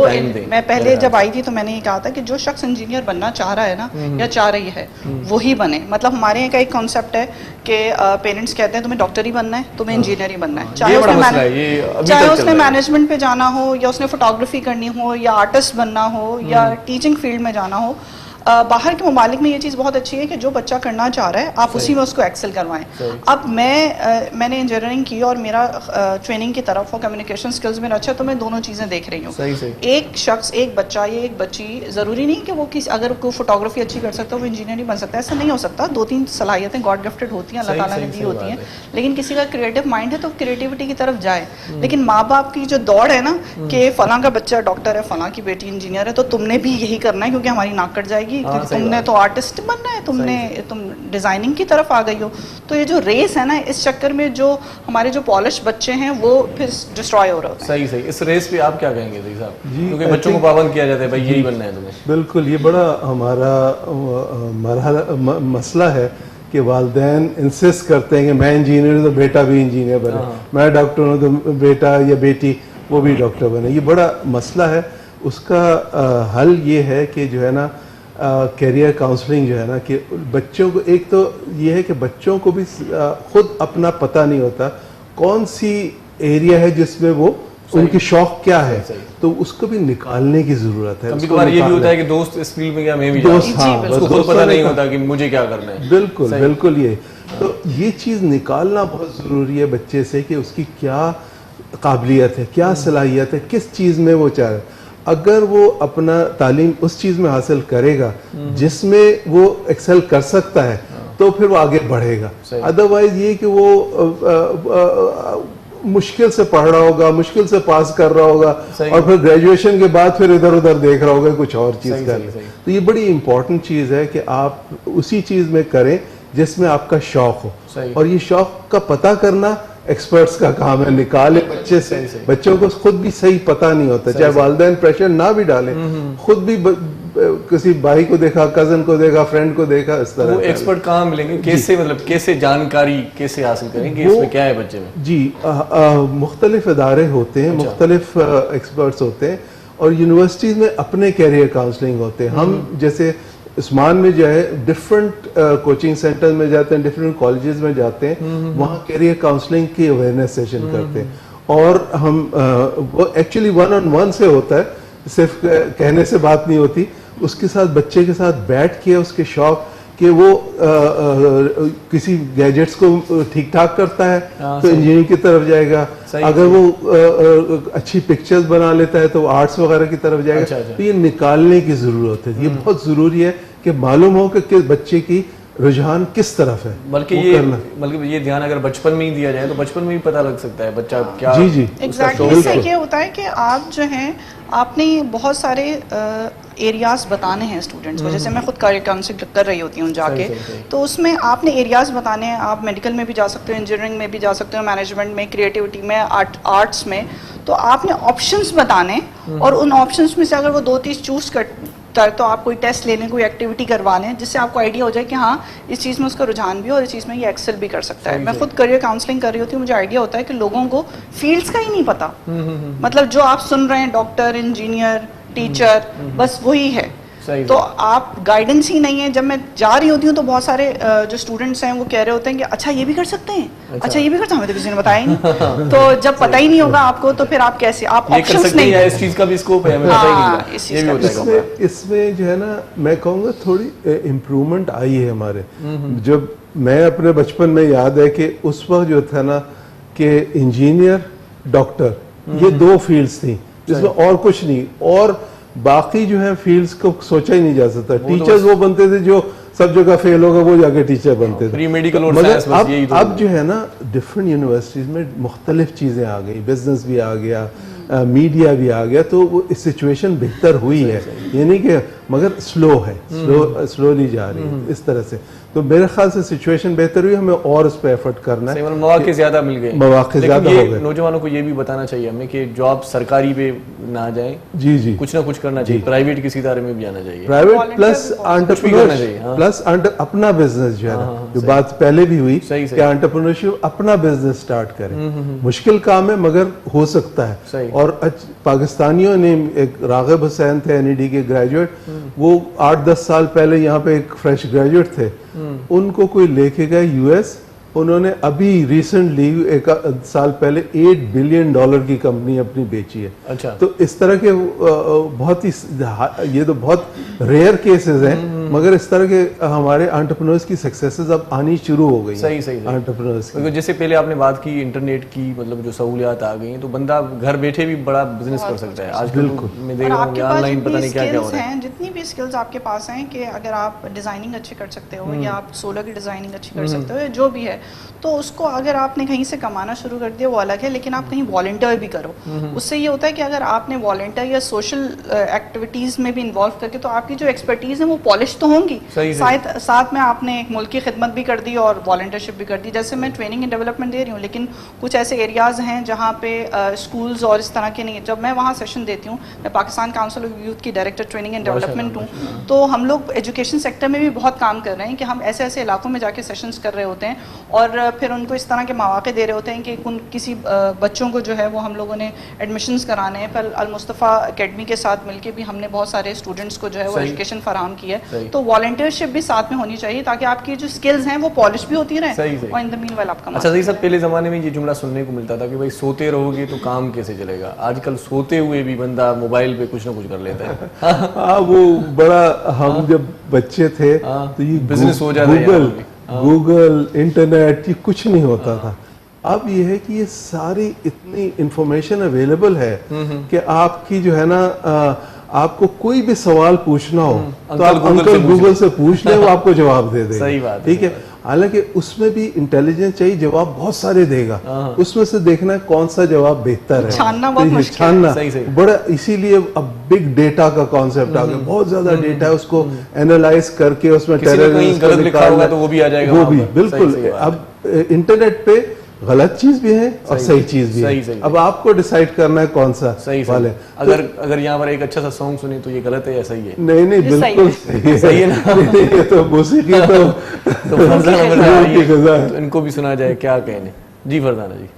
मैं पहले जब आई थी तो मैंने ये कहा था कि जो शख्स इंजीनियर बनना चाह रहा है ना या चाह रही है वही बने। मतलब हमारे यहाँ का एक कॉन्सेप्ट है कि पेरेंट्स कहते हैं तुम्हें डॉक्टर ही बनना है, तुम्हें इंजीनियर ही बनना है, चाहे उसने मैनेजमेंट पे जाना हो या उसने फोटोग्राफी करनी हो या आर्टिस्ट बनना हो या टीचिंग फील्ड में जाना हो। बाहर के ममालिक में ये चीज़ बहुत अच्छी है कि जो बच्चा करना चाह रहा है आप उसी में उसको एक्सेल करवाएं। अब मैंने इंजीनियरिंग की और मेरा ट्रेनिंग की तरफ और कम्युनिकेशन स्किल्स में अच्छा, तो मैं दोनों चीज़ें देख रही हूँ। एक शख्स, एक बच्चा या एक बच्ची, ज़रूरी नहीं कि वो अगर कोई फोटोग्राफी अच्छी कर सकता है वो इंजीनियर नहीं बन सकता, ऐसा नहीं हो सकता। 2-3 सलाहियतें गॉड गिफ्टेड होती हैं, अल्लाह ताला ने दी होती हैं, लेकिन किसी का क्रिएटिव माइंड है तो क्रिएटिविटी की तरफ जाए। लेकिन माँ बाप की जो दौड़ है ना कि फ़लाँ का बच्चा डॉक्टर है, फ़लाँ की बेटी इंजीनियर है, तो तुमने भी यही करना है क्योंकि हमारी नाक कट जाएगी, तुमने तो आर्टिस्ट बनना है, तुम डिजाइनिंग की तरफ आ गई हो। तो ये जो रेस है ना, इस चक्कर में जो हमारे जो पॉलिश बच्चे हैं वो फिर डिस्ट्रॉय हो रहे हैं। सही सही, इस रेस पे आप क्या कहेंगे जी साहब? क्योंकि बच्चों को पाबंद किया जाता है, भाई यही बनना है तुम्हें। बिल्कुल, ये बड़ा हमारा मसला है कि वालिदैन इंसिस्ट करते हैं कि मैं इंजीनियर हूँ तो बेटा भी इंजीनियर बने, मैं डॉक्टर हूँ तो बेटा या बेटी वो भी डॉक्टर बने। ये बड़ा मसला है। उसका हल ये है कि जो है ना कैरियर काउंसलिंग जो है ना, कि बच्चों को, एक तो ये है कि बच्चों को भी खुद अपना पता नहीं होता कौन सी एरिया है जिसमें वो उनकी शौक क्या है, तो उसको भी निकालने की जरूरत है। कभी-कभार ये भी होता है कि दोस्त इस फील्ड में क्या, मैं भी दोस्त, हाँ, उसको खुद पता नहीं होता कि मुझे क्या करना है। बिल्कुल बिल्कुल, ये तो ये चीज़ निकालना बहुत ज़रूरी है बच्चे से कि उसकी क्या काबिलियत है, क्या सलाहियत है, किस चीज़ में वो चाह रहा है। अगर वो अपना तालीम उस चीज़ में हासिल करेगा जिसमें वो एक्सेल कर सकता है तो फिर वो आगे बढ़ेगा। अदरवाइज ये कि वो मुश्किल से पढ़ रहा होगा, मुश्किल से पास कर रहा होगा और फिर ग्रेजुएशन के बाद फिर इधर उधर देख रहा होगा कुछ और चीज़ कर। तो ये बड़ी इंपॉर्टेंट चीज़ है कि आप उसी चीज़ में करें जिसमें आपका शौक हो, और ये शौक का पता करना एक्सपर्ट्स का काम है। निकाले बच्चे से, बच्चों को खुद भी सही पता नहीं होता, चाहे वालिदैन प्रेशर ना भी डालें, खुद भी किसी भाई को देखा, कजन को देखा, फ्रेंड को देखा, इस तरह वो एक्सपर्ट कहाँ मिलेंगे, कैसे, मतलब कैसे जानकारी कैसे हासिल करेंगे, इसमें क्या है बच्चे में? जी, मुख्तलिफ इदारे होते हैं, मुख्तलिफ एक्सपर्ट्स होते हैं और यूनिवर्सिटीज़ में अपने कैरियर काउंसलिंग होते हैं। हम जैसे उस्मान में जो है डिफरेंट कोचिंग सेंटर में जाते हैं, डिफरेंट कॉलेजेस में जाते हैं, वहाँ कैरियर काउंसलिंग की अवेयरनेस सेशन करते हैं और हम वो एक्चुअली 1-on-1 से होता है, सिर्फ कहने से बात नहीं होती, उसके साथ बच्चे के साथ बैठ के उसके शौक कि वो किसी गैजेट्स को ठीक ठाक करता है तो इंजीनियरिंग की तरफ जाएगा, अगर वो अच्छी पिक्चर्स बना लेता है तो आर्ट्स वगैरह की तरफ जाएगा। तो ये निकालने की जरूरत है, ये बहुत जरूरी है कि मालूम हो कि बच्चे की रुझान किस तरफ है। बल्कि ये ध्यान अगर बचपन में ही दिया जाए तो बचपन में ही पता लग सकता है बच्चा क्या। जी एग्जैक्टली। इससे ये होता है कि आप जो हैं आपने बहुत सारे एरियाज बताने हैं स्टूडेंट्स को, जैसे मैं खुद करियर काउंसलिंग कर रही होती हूँ जाके, तो उसमें आपने एरियाज बताने हैं। आप मेडिकल में भी जा सकते हो, इंजीनियरिंग में भी जा सकते हो, मैनेजमेंट में, क्रिएटिविटी में, आर्ट्स में, तो आपने ऑप्शंस बताने और उन ऑप्शंस में से अगर वो 2-3 चूज कर तो आप कोई टेस्ट ले लें, कोई एक्टिविटी करवा लें, जिससे आपको आइडिया हो जाए कि हाँ इस चीज़ में उसका रुझान भी है और इस चीज़ में ये एक्सेल भी कर सकता है। मैं खुद करियर काउंसलिंग कर रही होती हूँ, मुझे आइडिया होता है कि लोगों को फील्ड्स का ही नहीं पता, मतलब जो आप सुन रहे हैं डॉक्टर, इंजीनियर, टीचर, बस वही है। तो आप गाइडेंस ही नहीं है। जब मैं जा रही होती हूँ तो बहुत सारे जो स्टूडेंट्स हैं वो कह रहे होते हैं कि अच्छा ये भी कर सकते हैं, अच्छा ये भी करते हैं, हमें तो किसी ने बताया ही नहीं। तो जब पता ही नहीं होगा आपको तो फिर आप कैसे, आप ऑप्शंस नहीं है, इस चीज का भी स्कोप है, हमें पता ही नहीं होगा। इसमें जो है ना मैं कहूँगा थोड़ी इम्प्रूवमेंट आई है हमारे। जब मैं अपने बचपन में याद है कि उस वक्त जो था ना कि इंजीनियर, डॉक्टर, ये 2 फील्ड्स थी जिसमें और कुछ नहीं, और बाकी जो है फील्ड्स को सोचा ही नहीं जा सकता। टीचर्स वो बनते थे जो सब जगह फेल होगा वो जाके टीचर बनते थे। मेडिकल और मगर साइंस, बस यही तो अब जो है ना डिफरेंट यूनिवर्सिटीज में मुख्तलिफ चीजें आ गई, बिजनेस भी आ गया, मीडिया भी आ गया, तो वो सिचुएशन बेहतर हुई है, ये नहीं कि, मगर स्लो है, स्लोली जा रही है इस तरह से। तो मेरे ख्याल से सिचुएशन बेहतर हुई, हमें और उस पर एफर्ट करना है। मौके ज्यादा मिल गए, मौके ज्यादा हो गए। नौजवानों को ये भी बताना चाहिए हमें कि जॉब सरकारी पे ना जाए, जी कुछ ना कुछ करना चाहिए, प्राइवेट किसी इदारे में भी जाना चाहिए, प्राइवेट प्लस एंटरप्रेन्योरशिप प्लस अपना बिजनेस जो है ना, जो बात पहले भी हुई कि एंटरप्रेन्योरशिप अपना बिजनेस स्टार्ट करे। मुश्किल काम है मगर हो सकता है। और पाकिस्तानियों ने, एक रागिब हुसैन थे एनईडी के ग्रेजुएट, वो 8-10 साल पहले यहाँ पे एक फ्रेश ग्रेजुएट थे, उनको कोई लेके गए यूएस, उन्होंने अभी रिसेंटली 1 साल पहले $8 बिलियन की कंपनी अपनी बेची है। अच्छा। तो इस तरह के बहुत ही, ये तो बहुत रेयर केसेस हैं, मगर इस तरह के हमारे एंटरप्रेन्योर्स की सक्सेसेस अब आनी शुरू हो गई। सही एंटरप्रेन्योर्स की, जैसे पहले आपने बात की इंटरनेट की, मतलब जो सहूलियात आ गई हैं, तो बंदा घर बैठे भी बड़ा बिजनेस कर सकता है आज। बिल्कुल, मैं देख रहा हूँ ऑनलाइन पता नहीं क्या क्या हो रहा है। जितनी भी स्किल्स आपके पास हैं कि अगर आप डिजाइनिंग अच्छी कर सकते हो या आप सोलर की डिजाइनिंग अच्छी कर सकते हो या जो भी है, तो उसको अगर आपने कहीं से कमाना शुरू कर दिया वो अलग है, लेकिन आप कहीं वॉलंटियर भी करो। उससे ये होता है कि अगर आपने वॉलंटियर या सोशल एक्टिविटीज में भी इन्वॉल्व करके, तो आपकी जो एक्सपर्टीज है वो पॉलिश तो होंगी, साथ में आपने एक मुल्क की खिदमत भी कर दी और वॉलंटियरशिप भी कर दी। जैसे मैं ट्रेनिंग एंड डेवलपमेंट दे रही हूँ, लेकिन कुछ ऐसे एरियाज हैं जहाँ पे स्कूल्स और इस तरह के नहीं है। जब मैं वहाँ सेशन देती हूँ, मैं पाकिस्तान काउंसिल ऑफ यूथ की डायरेक्टर ट्रेनिंग एंड डेवलपमेंट हूँ, तो हम लोग एजुकेशन सेक्टर में भी बहुत काम कर रहे हैं कि हम ऐसे ऐसे इलाकों में जाके सेशंस कर रहे होते हैं और फिर उनको इस तरह के मौके दे रहे होते हैं कि किसी बच्चों को जो है वो हम लोगों ने एडमिशन्स कराने हैं। पर अल मुस्तफ़ा एकेडमी के साथ मिलके भी हमने बहुत सारे स्टूडेंट्स को जो है वो एजुकेशन फराहम की है। तो वॉलंटियरशिप भी साथ में होनी चाहिए ताकि आपकी जो स्किल्स हैं वो पॉलिश भी होती रहे और इन द मीनवाइल आपका। अच्छा सही, सब पहले ज़माने में ये जुमला सुनने को मिलता था कि भाई सोते रहोगे तो काम कैसे चलेगा। आजकल सोते हुए भी बंदा मोबाइल पे कुछ ना कुछ कर लेता है। हाँ, वो बड़ा, हम जब बच्चे थे तो ये बिजनेस हो जाता है, गूगल, इंटरनेट, ये कुछ नहीं होता था। अब ये है कि ये सारी इतनी इंफॉर्मेशन अवेलेबल है कि आपकी जो है ना, आपको कोई भी सवाल पूछना हो तो आप अंकल गूगल से पूछ लें, वो आपको जवाब दे देगा। सही बात, ठीक है। हालांकि उसमें भी इंटेलिजेंस चाहिए, जवाब बहुत सारे देगा, उसमें से देखना है कौन सा जवाब बेहतर है, छानना बहुत मुश्किल है। बड़ा, इसीलिए अब बिग डेटा का कॉन्सेप्ट आ गया, बहुत ज्यादा डेटा है, उसको एनालाइज करके उसमें गलत लिखा होगा तो वो भी आ जाएगा, वो भी बिल्कुल। अब इंटरनेट पे गलत चीज भी है और सही चीज भी है। अब आपको डिसाइड करना है कौन सा सही वाले। अगर यहाँ पर एक अच्छा सा सॉन्ग सुने तो ये गलत है या सही है? नहीं नहीं, बिल्कुल सही है ना। ये तो मौसीकी तो इनको भी सुना जाए, क्या कहने। जी फरजाना जी।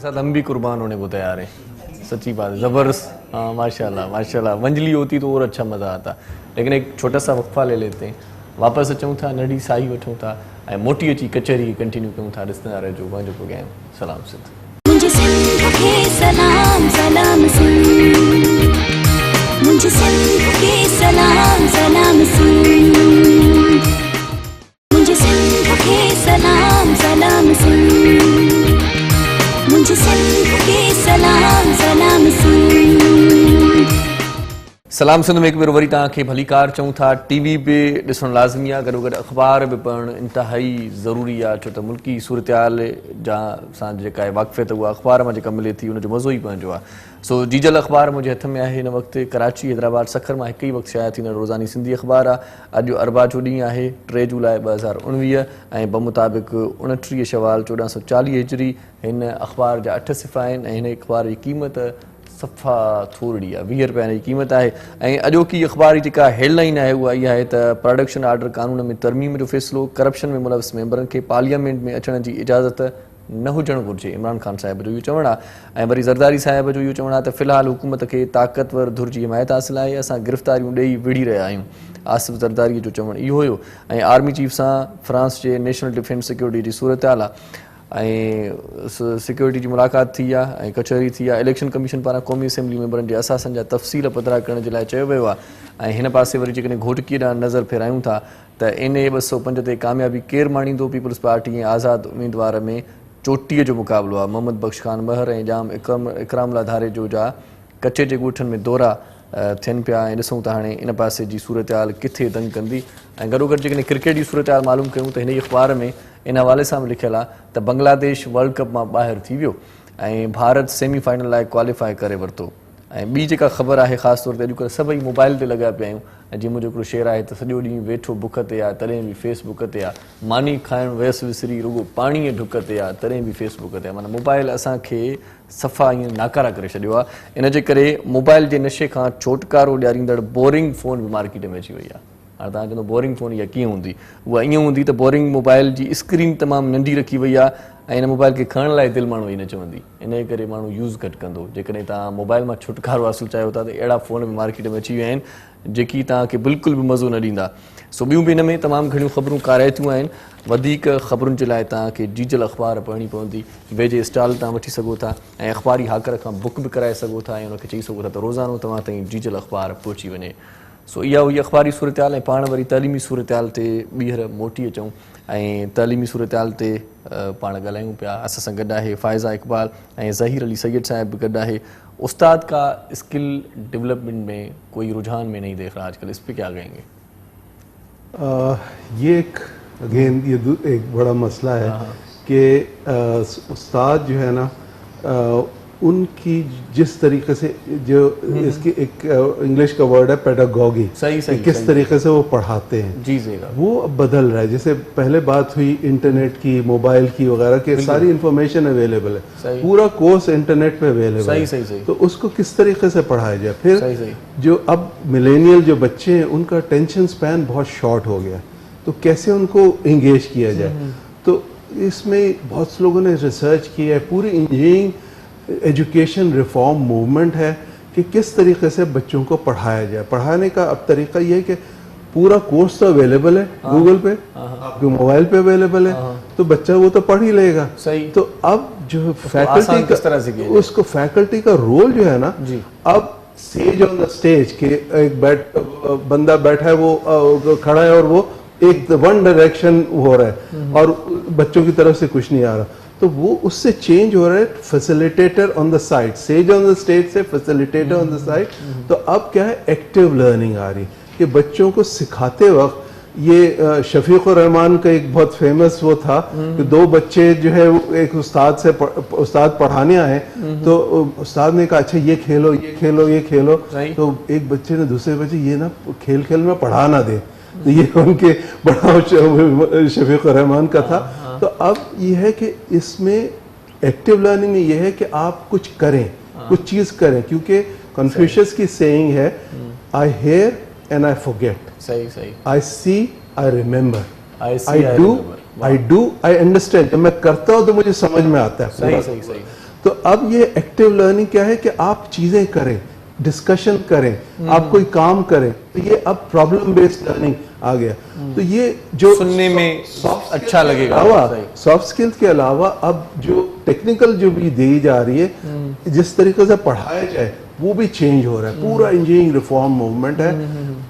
साथ हम भी कुर्बान होने को तैयार हैं, सच्ची बात है, ज़बरदस्त। हाँ माशाल्लाह माशाल्लाह, मंजली होती तो और अच्छा मज़ा आता। लेकिन एक छोटा सा वक्फा ले लेते हैं, वापस अचूं था, नंढी साई वठूं था ऐं मोटी अची कचहरी कंटिन्यू कयूं था। ॾिसंदा रहिजो पंहिंजो प्रोग्राम सलाम सिंध। मुझे सिंध के सलाम सलाम सिंध, मुझे सिंध के सलाम सलाम सिंध, मुझे सिंध के सलाम सलाम सिंध, मुझे सिंध के सलाम सलाम सिंध। सलाम सिंध में एक बार वरी तव्हांखे भली कार चऊं था। टीवी पे ॾिसणु लाज़मी आहे, गॾो गॾु अख़बार बि पढ़णु इंतिहाई ज़रूरी आहे, छो त मुल्की सूरत हाल जा सां जेका आहे वाक़फ़ियत उहा अख़बार मां जेका मिले थी उनजो मज़ो ई पंहिंजो आहे। सो जीजल अख़बार मुंहिंजे हथ में आहे हिन वक़्तु। कराची, हैदराबाद, सखर मां हिकु ई वक़्तु शाया थींदड़ रोज़ानी सिंधी अख़बार आहे। अॼु अरबा जो ॾींहुं आहे 3 जुलाई 2019 ऐं बमुताबिक़ 29 शवाल 1440 हिजरी। हिन अख़बार जा 8 सिफ़ा आहिनि ऐं हिन अख़बार जी क़ीमत सफ़ा थोरी आहे, 20 रुपया जी क़ीमत आहे। ऐं अॼोकी अख़बार जी जेका हेडलाइन आहे उहा इहा आहे त प्रोडक्शन आर्डर कानून में तरमीम जो फ़ैसिलो, करप्शन में मुलविस मेंबरनि खे पार्लियामेंट में अचण जी इजाज़त न हुजणु घुरिजे। इमरान ख़ान साहिब जो इहो चवणु आहे। ऐं वरी ज़रदारी साहिब जो इहो चवणु आहे त फ़िलहालु हुकूमत खे ताक़तवर धुर जी हिमायत हासिलु आहे, असां गिरफ़्तारियूं ॾेई विढ़ी रहिया आहियूं। आसिफ़ ज़रदारी जो चवणु इहो हुयो। ऐं आर्मी चीफ सां फ्रांस जे नेशनल डिफेंस सिक्योरिटी जी सूरत हाल आहे ऐं सिक्योरिटी जी मुलाक़ात थी आहे ऐं कचहरी थी आहे। इलेक्शन कमीशन पारां क़ौमी असेंबली मेंबरनि जे असासनि जा तफ़सील पधिरा करण जे लाइ चयो वियो आहे। ऐं हिन पासे वरी जेकॾहिं घोटकीअ ॾांहुं नज़र फेरायूं था त NA 205 ते कामयाबी केरु माणींदो। पीपल्स पार्टी ऐं आज़ाद उम्मीदवार में चोटीअ जो मुक़ाबिलो आहे। मोहम्मद बख़्श ख़ान महर ऐं जाम इकराम लाधारे जो जा कचे जे ॻोठनि में दौरा थियनि पिया ऐं ॾिसूं था हाणे इन पासे जी सूरत हाल किथे दंग कंदी। ऐं गॾो गॾु जेकॾहिं क्रिकेट जी सूरत हाल मालूम कयूं त हिन ई अख़बार में इन हवाले सां बि लिखियलु आहे त बांग्लादेश वर्ल्ड कप मां ॿाहिरि थी वियो ऐं भारत सेमीफाइनल लाइ क्वालिफाई करे वरितो। ऐं ॿी जेका ख़बर आहे ख़ासि तौर ते अॼुकल्ह सभई मोबाइल ते लॻा पिया आहियूं। ऐं जीअं मुंहिंजो हिकिड़ो शेर आहे त सॼो ॾींहुं वेठो बुख ते आहे तॾहिं बि फेसबुक ते आहे, मानी खाइणु वयसि विसरी रुॻो पाणीअ ढुक ते आहे तॾहिं बि फेसबुक ते आहे। माना मोबाइल असांखे सफ़ा ईअं नाकारा करे छॾियो आहे। इन जे करे मोबाइल जे नशे खां छुटकारो ॾियारींदड़ बोरिंग फ़ोन बि मार्केट में अची वई आहे। हाणे तव्हां चवंदो बोरिंग फ़ोन इहा कीअं हूंदी? उहा ईअं हूंदी त बोरिंग मोबाइल जी स्क्रीन तमामु नंढी रखी वई आहे ऐं हिन मोबाइल खे खणण लाइ दिलि माण्हू ई न चवंदी। इन करे माण्हू यूज़ घटि कंदो। जेकॾहिं तव्हां मोबाइल मां छुटकारो हासिलु चाहियो था त अहिड़ा फ़ोन बि मार्केट में अची विया आहिनि जेकी तव्हांखे बिल्कुलु बि मज़ो न ॾींदा। सो ॿियूं बि हिन में तमामु घणियूं ख़बरूं काराइतियूं आहिनि। वधीक ख़बरुनि जे लाइ तव्हांखे जीजल अख़बार पढ़णी पवंदी। वेझे स्टॉल तव्हां वठी सघो था ऐं अख़बारी हाकर खां बुक बि कराए सघो था ऐं उनखे चई सघो था त रोज़ानो तव्हां ताईं जीजल अख़बार पहुची वञे। सो इहा हुई अख़बारी सूरत हाल। ऐं पाण वरी तइलीमी सूरत हाल ते ॿीहर मोटी अचूं ऐं तइलीमी सूरत हाल ते पाण ॻाल्हायूं पिया। असां सां गॾु आहे फ़ाइज़ा इक़बाल ऐं ज़हीर अली सैयद साहिब बि गॾु आहे। उस्ताद का स्किल डेवलपमेंट में कोई रुझान में नहीं देख रहा आजकल, इस पर क्या कहेंगे? ये एक अगेन ये एक बड़ा मसला है कि उस्ताद जो है ना उनकी जिस तरीके से जो इसकी एक इंग्लिश का वर्ड है पेडागॉगी, किस तरीके से वो पढ़ाते हैं जी वो अब बदल रहा है। जैसे पहले बात हुई इंटरनेट की, मोबाइल की वगैरह के सारी इंफॉर्मेशन अवेलेबल है, पूरा कोर्स इंटरनेट पे अवेलेबल है। तो उसको किस तरीके से पढ़ाया जाए? फिर जो अब मिलेनियल जो बच्चे हैं उनका अटेंशन स्पैन बहुत शॉर्ट हो गया, तो कैसे उनको इंगेज किया जाए? तो इसमें बहुत से लोगों ने रिसर्च की है। पूरी इंजीनियरिंग एजुकेशन रिफॉर्म मूवमेंट है कि किस तरीके से बच्चों को पढ़ाया जाए। पढ़ाने का अब तरीका ये है कि पूरा कोर्स तो अवेलेबल है गूगल पे, आपके मोबाइल पे अवेलेबल है, तो बच्चा वो तो पढ़ ही लेगा। तो अब जो फैकल्टी का उसको फैकल्टी का रोल जो है ना, अब स्टेज ऑन द स्टेज के एक बंदा बैठा है, वो खड़ा है और वो एक वन डायरेक्शन हो रहा है और बच्चों की तरफ से कुछ नहीं आ रहा, तो वो उससे चेंज हो रहा है facilitator on the side, stage on the stage से फैसिलिटेटर ऑन द साइड। तो अब क्या है, एक्टिव लर्निंग आ रही कि बच्चों को सिखाते वक्त ये शफीक रहमान का एक बहुत फेमस वो था कि दो बच्चे जो है एक उस्ताद पढ़ाने आए, तो उस्ताद ने कहा अच्छा ये खेलो ये खेलो ये खेलो, तो एक बच्चे ने दूसरे बच्चे ये ना खेल खेल में पढ़ा ना दे, तो ये उनके बड़ा शफीक रहमान का था। तो अब ये है कि इसमें एक्टिव लर्निंग में ये है कि आप कुछ करें, कुछ चीज करें, क्योंकि कन्फ्यूशियस की सेइंग है I hear and I forget, I see I remember, I do I understand. जब मैं करता हूँ तो मुझे समझ में आता है। तो अब ये एक्टिव लर्निंग क्या है कि आप चीजें करें, डिस्कशन करें, आप कोई काम करें, तो ये अब प्रॉब्लम बेस्ड लर्निंग आ गया। तो ये जो सुनने में अच्छा लगेगा, सॉफ्ट स्किल्स के अलावा अब जो टेक्निकल जो भी दी जा रही है, जिस तरीके से पढ़ाया जाए वो भी चेंज हो रहा है। पूरा इंजीनियरिंग रिफॉर्म मूवमेंट है।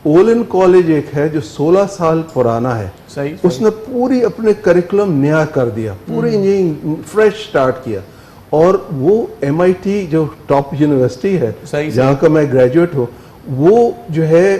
ओलन कॉलेज एक है जो 16 साल पुराना है, उसने पूरी अपने करिकुलम नया कर दिया, पूरी इंजीनियरिंग फ्रेश स्टार्ट किया। और वो MIT जो टॉप यूनिवर्सिटी है जहाँ का मैं ग्रेजुएट हूँ, वो जो है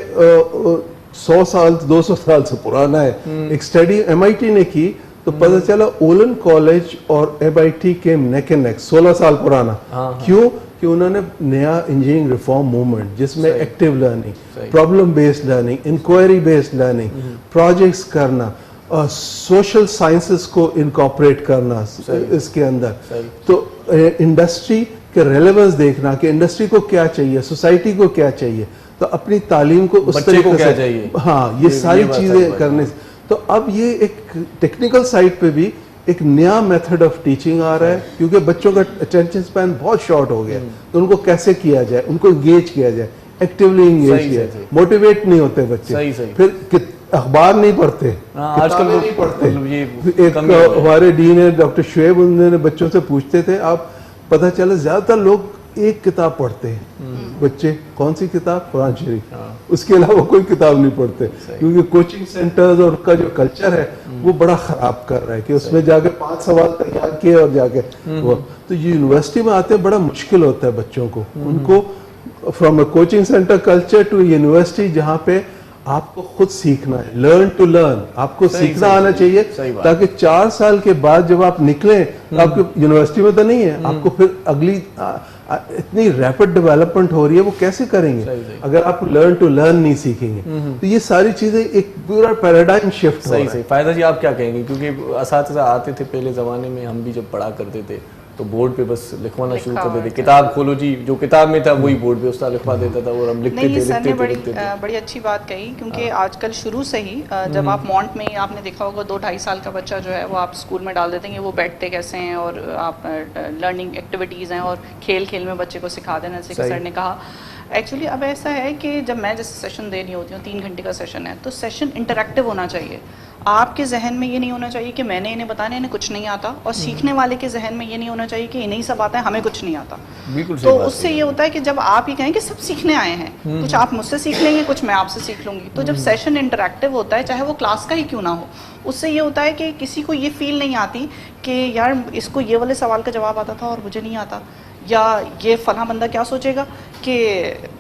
100 साल 200 साल से पुराना है। एक स्टडी MIT ने की तो पता चला ओलन कॉलेज और MIT के नेक एंड नेक, 16 साल पुराना। क्यों? कि उन्होंने नया इंजीनियरिंग रिफॉर्म मूवमेंट जिसमें active learning, problem based learning, inquiry based learning, projects करना, सोशल साइंसेस को इनकॉर्पोरेट करना इसके अंदर, तो इंडस्ट्री के रेलेवेंस देखना कि इंडस्ट्री को क्या चाहिए, सोसाइटी को क्या चाहिए, तो अपनी तालीम को उस तरीके से चाहिए, हाँ, ये सारी चीजें करने। तो अब ये एक टेक्निकल साइड पे भी एक नया मेथड ऑफ टीचिंग आ रहा है, क्योंकि बच्चों का अटेंशन स्पैन बहुत शॉर्ट हो गया। तो उनको कैसे किया जाए, उनको एंगेज किया जाए, एक्टिवली एंगेज किया जाए। मोटिवेट नहीं होते बच्चे, फिर अखबार नहीं पढ़ते, आजकल नहीं पढ़ते। एक हमारे डीन है डॉक्टर शुएब, उन्होंने बच्चों से पूछते थे, आप पता चला ज्यादातर लोग एक किताब पढ़ते हैं बच्चे। कौन सी किताब? कुरान शरीफ। उसके अलावा कोई किताब नहीं पढ़ते, क्योंकि कोचिंग सेंटर्स और का जो कल्चर है वो बड़ा खराब कर रहा है कि उसमें जाके 5 सवाल तैयार किए और जाके वो, तो यूनिवर्सिटी में आते बड़ा मुश्किल होता है बच्चों को। उनको from a coaching centre culture to university जहाँ पे आपको खुद सीखना है, लर्न टू लर्न, आपको सीखना आना चाहिए, ताकि 4 साल के बाद जब आप निकलें तो आपकी यूनिवर्सिटी में तो नहीं है, आपको फिर अगली इतनी रैपिड डेवलपमेंट हो रही है, वो कैसे करेंगे अगर आप लर्न टू लर्न नहीं सीखेंगे। तो ये सारी चीजें एक पूरा पैराडाइम शिफ्ट हो रहा है। सही। फायदा जी आप क्या कहेंगे? क्योंकि असातिज़ा आते थे पहले जमाने में, हम भी जब पढ़ा करते थे तो बोर्ड पे बस लिखवाना शुरू कर देते, किताब खोलो जी, जो किताब में था वही बोर्ड पे उस्ताद लिखवा देता था और हम लिखते थे। सर ने बड़ी अच्छी बात कही, क्योंकि आजकल शुरू से ही जब आप मॉन्ट में, आपने देखा होगा 2-2.5 साल का बच्चा जो है वो आप स्कूल में डाल देते हैं, वो बैठते कैसे हैं और आप लर्निंग एक्टिविटीज़ हैं और खेल खेल में बच्चे को सिखा देना, जैसे कि सर ने कहा। एक्चुअली अब ऐसा है कि जब मैं जैसे सेशन दे रही होती हूँ, 3 घंटे का सेशन है, तो सेशन इंटरैक्टिव होना चाहिए। आपके जहन में ये नहीं होना चाहिए कि मैंने इन्हें बताना, इन्हें कुछ नहीं आता, और सीखने वाले के जहन में ये नहीं होना चाहिए कि इन्हें सब आता है, हमें कुछ नहीं आता। तो उससे ये होता है कि जब आप ही कहें कि सब सीखने आए हैं, कुछ आप मुझसे सीख लेंगे, कुछ मैं आपसे सीख लूंगी। तो जब सेशन इंटरैक्टिव होता है, चाहे वो क्लास का ही क्यों ना हो, उससे ये होता है कि किसी को ये फील नहीं आती कि यार इसको ये वाले सवाल का जवाब आता था और मुझे नहीं आता, या ये फला बंदा क्या सोचेगा कि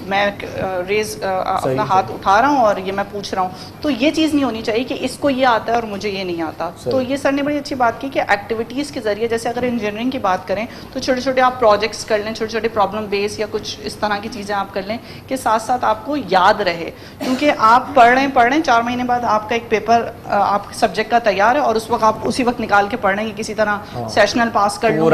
मैं अपना हाथ उठा रहा हूँ और ये मैं पूछ रहा हूँ। तो ये चीज़ नहीं होनी चाहिए कि इसको ये आता है और मुझे ये नहीं आता। तो ये सर ने बड़ी अच्छी बात की कि एक्टिविटीज़ के जरिए, जैसे अगर इंजीनियरिंग की बात करें तो छोटे छोटे आप प्रोजेक्ट्स कर लें, छोटे छोटे प्रॉब्लम बेस या कुछ इस तरह की चीज़ें आप कर लें कि साथ साथ आपको याद रहे। क्योंकि आप पढ़ रहे हैं 4 महीने बाद आपका एक पेपर आप सब्जेक्ट का तैयार है और उस वक्त आप उसी वक्त निकाल के पढ़ रहे हैं कि किसी तरह सेशनल पास कर लूँ,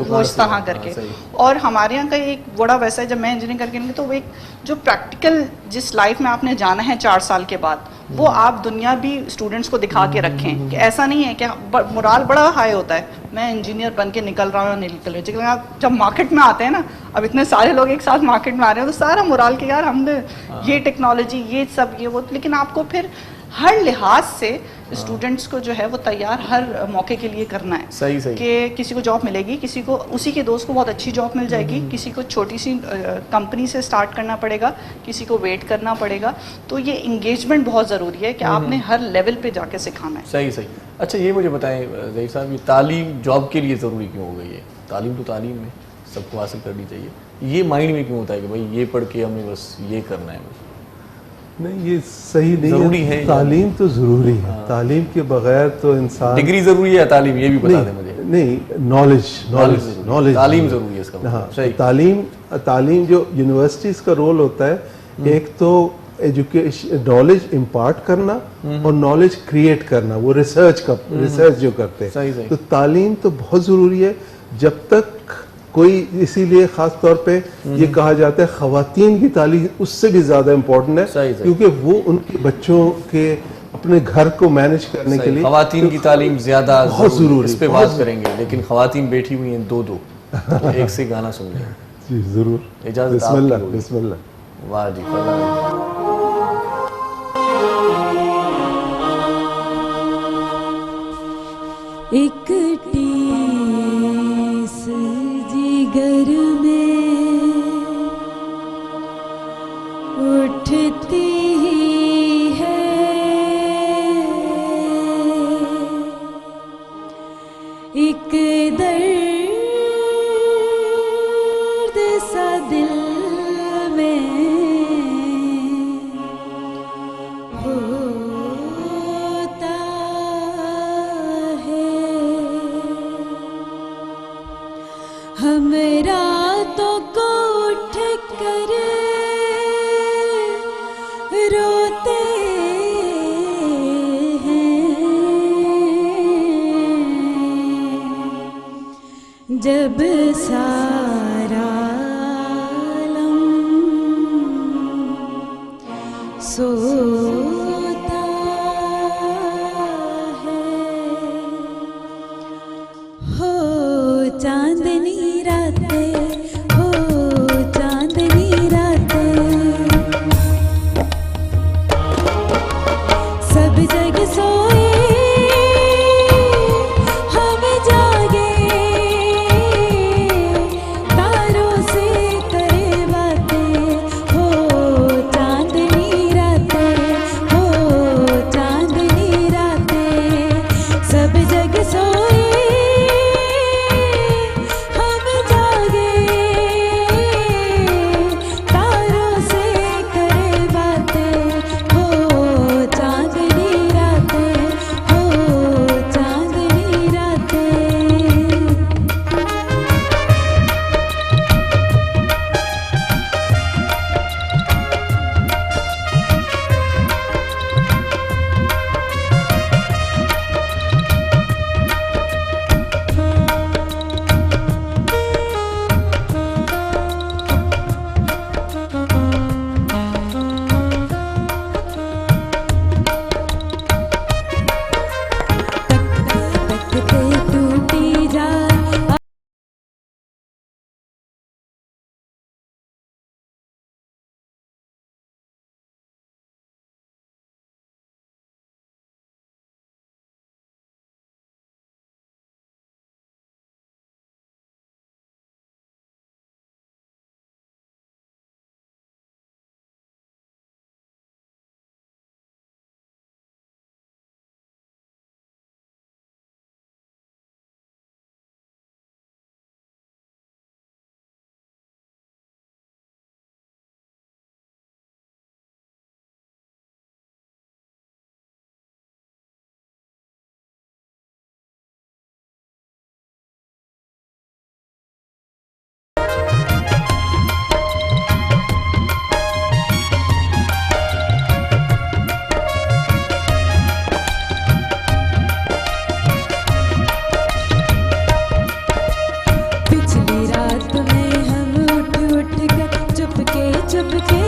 वो इस तरह करके। और हमारे यहाँ का एक बड़ा वैसा है, जब मैं इंजीनियरिंग करके निकली तो वो एक जो प्रैक्टिकल जिस लाइफ में आपने जाना है 4 साल के बाद, वो आप दुनिया भी स्टूडेंट्स को दिखा के रखें कि ऐसा नहीं है कि मोराल बड़ा हाई होता है, मैं इंजीनियर बन के निकल रहा हूँ निकल रही, लेकिन आप जब मार्केट में आते हैं ना, अब इतने सारे लोग एक साथ मार्केट में आ रहे हैं तो सारा मोराल के यार हमने ये टेक्नोलॉजी ये सब ये वो, लेकिन आपको फिर हर लिहाज से स्टूडेंट्स को जो है वो तैयार हर मौके के लिए करना है। सही कि किसी को जॉब मिलेगी, किसी को उसी के दोस्त को बहुत अच्छी जॉब मिल जाएगी, किसी को छोटी सी कंपनी से स्टार्ट करना पड़ेगा, किसी को वेट करना पड़ेगा। तो ये इंगेजमेंट बहुत ज़रूरी है कि आपने हर लेवल पे जाके सिखाना है। सही। अच्छा ये मुझे बताएं ज़हीर साहब, ये तालीम जॉब के लिए ज़रूरी क्यों हो गई है? तालीम तो तालीम है, सबको हासिल करनी चाहिए, ये माइंड में क्यों होता है कि भाई ये पढ़ के हमें बस ये करना है? नहीं, ये सही नहीं है। तालीम तो जरूरी है, तालीम के बगैर तो इंसान, डिग्री जरूरी है, तालीम ये भी बता दें मुझे। नहीं, नॉलेज तालीम जरूरी है इसका। हाँ, तालीम जो यूनिवर्सिटीज का रोल होता है, एक तो एजुकेशन नॉलेज इम्पार्ट करना और नॉलेज क्रिएट करना, वो रिसर्च जो करते हैं। तो तालीम तो बहुत जरूरी है। जब तक कोई, इसीलिए खास तौर पे ये कहा जाता है खवातीन की तालीम उससे भी ज्यादा इम्पोर्टेंट है, क्योंकि वो उनके बच्चों के अपने घर को मैनेज करने के लिए खवातीन की तालीम ज्यादा बहुत जरूरी है। इस पे बात करेंगे, लेकिन खवातीन बैठी हुई हैं 2-2 एक से गाना सुन लें। जी जरूर, इजाजत बिस्मिल्लाह आपकी होगी। बिस्मिल्लाह। वाह जी, फरमाइए। एक टीस जिगर में उठती है, एक दर्द सा दिल में होता है। हम रातों को उठ कर रोते हैं, जब सारा आलम सोता है। हो चांदनी रातें, हो चांदनी रातें, सब जग सोए हम जागे, तारों से करे बातें। हो चांदनी रातें, हो चांदनी रातें, सब जग सोए हम जागे, तारों से करे बातें। हो चांदनी रातें, हो चांदनी रातें। तकते टूटी जाए पिछली रात में हम उठ उठ कर चुपके चुपके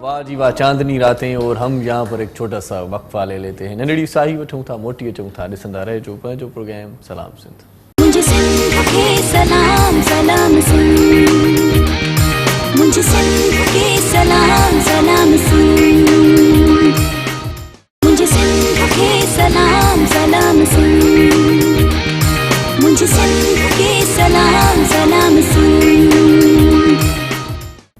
वाह जी वाह, चांदनी रातें। और हम यहाँ पर एक छोटा सा वक्फा ले लेते हैं। नंढड़ी साही वठूं था, मोटी अचूं था, ॾिसंदा रहिजो पंहिंजो प्रोग्राम सलाम सिंध। मुझे सिंध के सलाम सलाम सिंध, मुझे सिंध के सलाम सलाम सिंध, मुझे सिंध के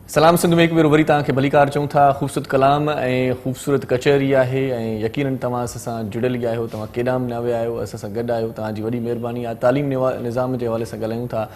सलाम सिंध में एक भेरो वरी तव्हांखे भलीकार चऊं था। ख़ूबसूरत कलाम ऐं ख़ूबसूरत कचहरी आहे ऐं यकीनन तव्हां असां सां जुड़ियल ई आहियो, तव्हां केॾां बि न विया आहियो, असां सां गॾु आहियो, तव्हांजी वॾी महिरबानी आहे। तालीम निज़ाम जे हवाले सां ॻाल्हायूं था,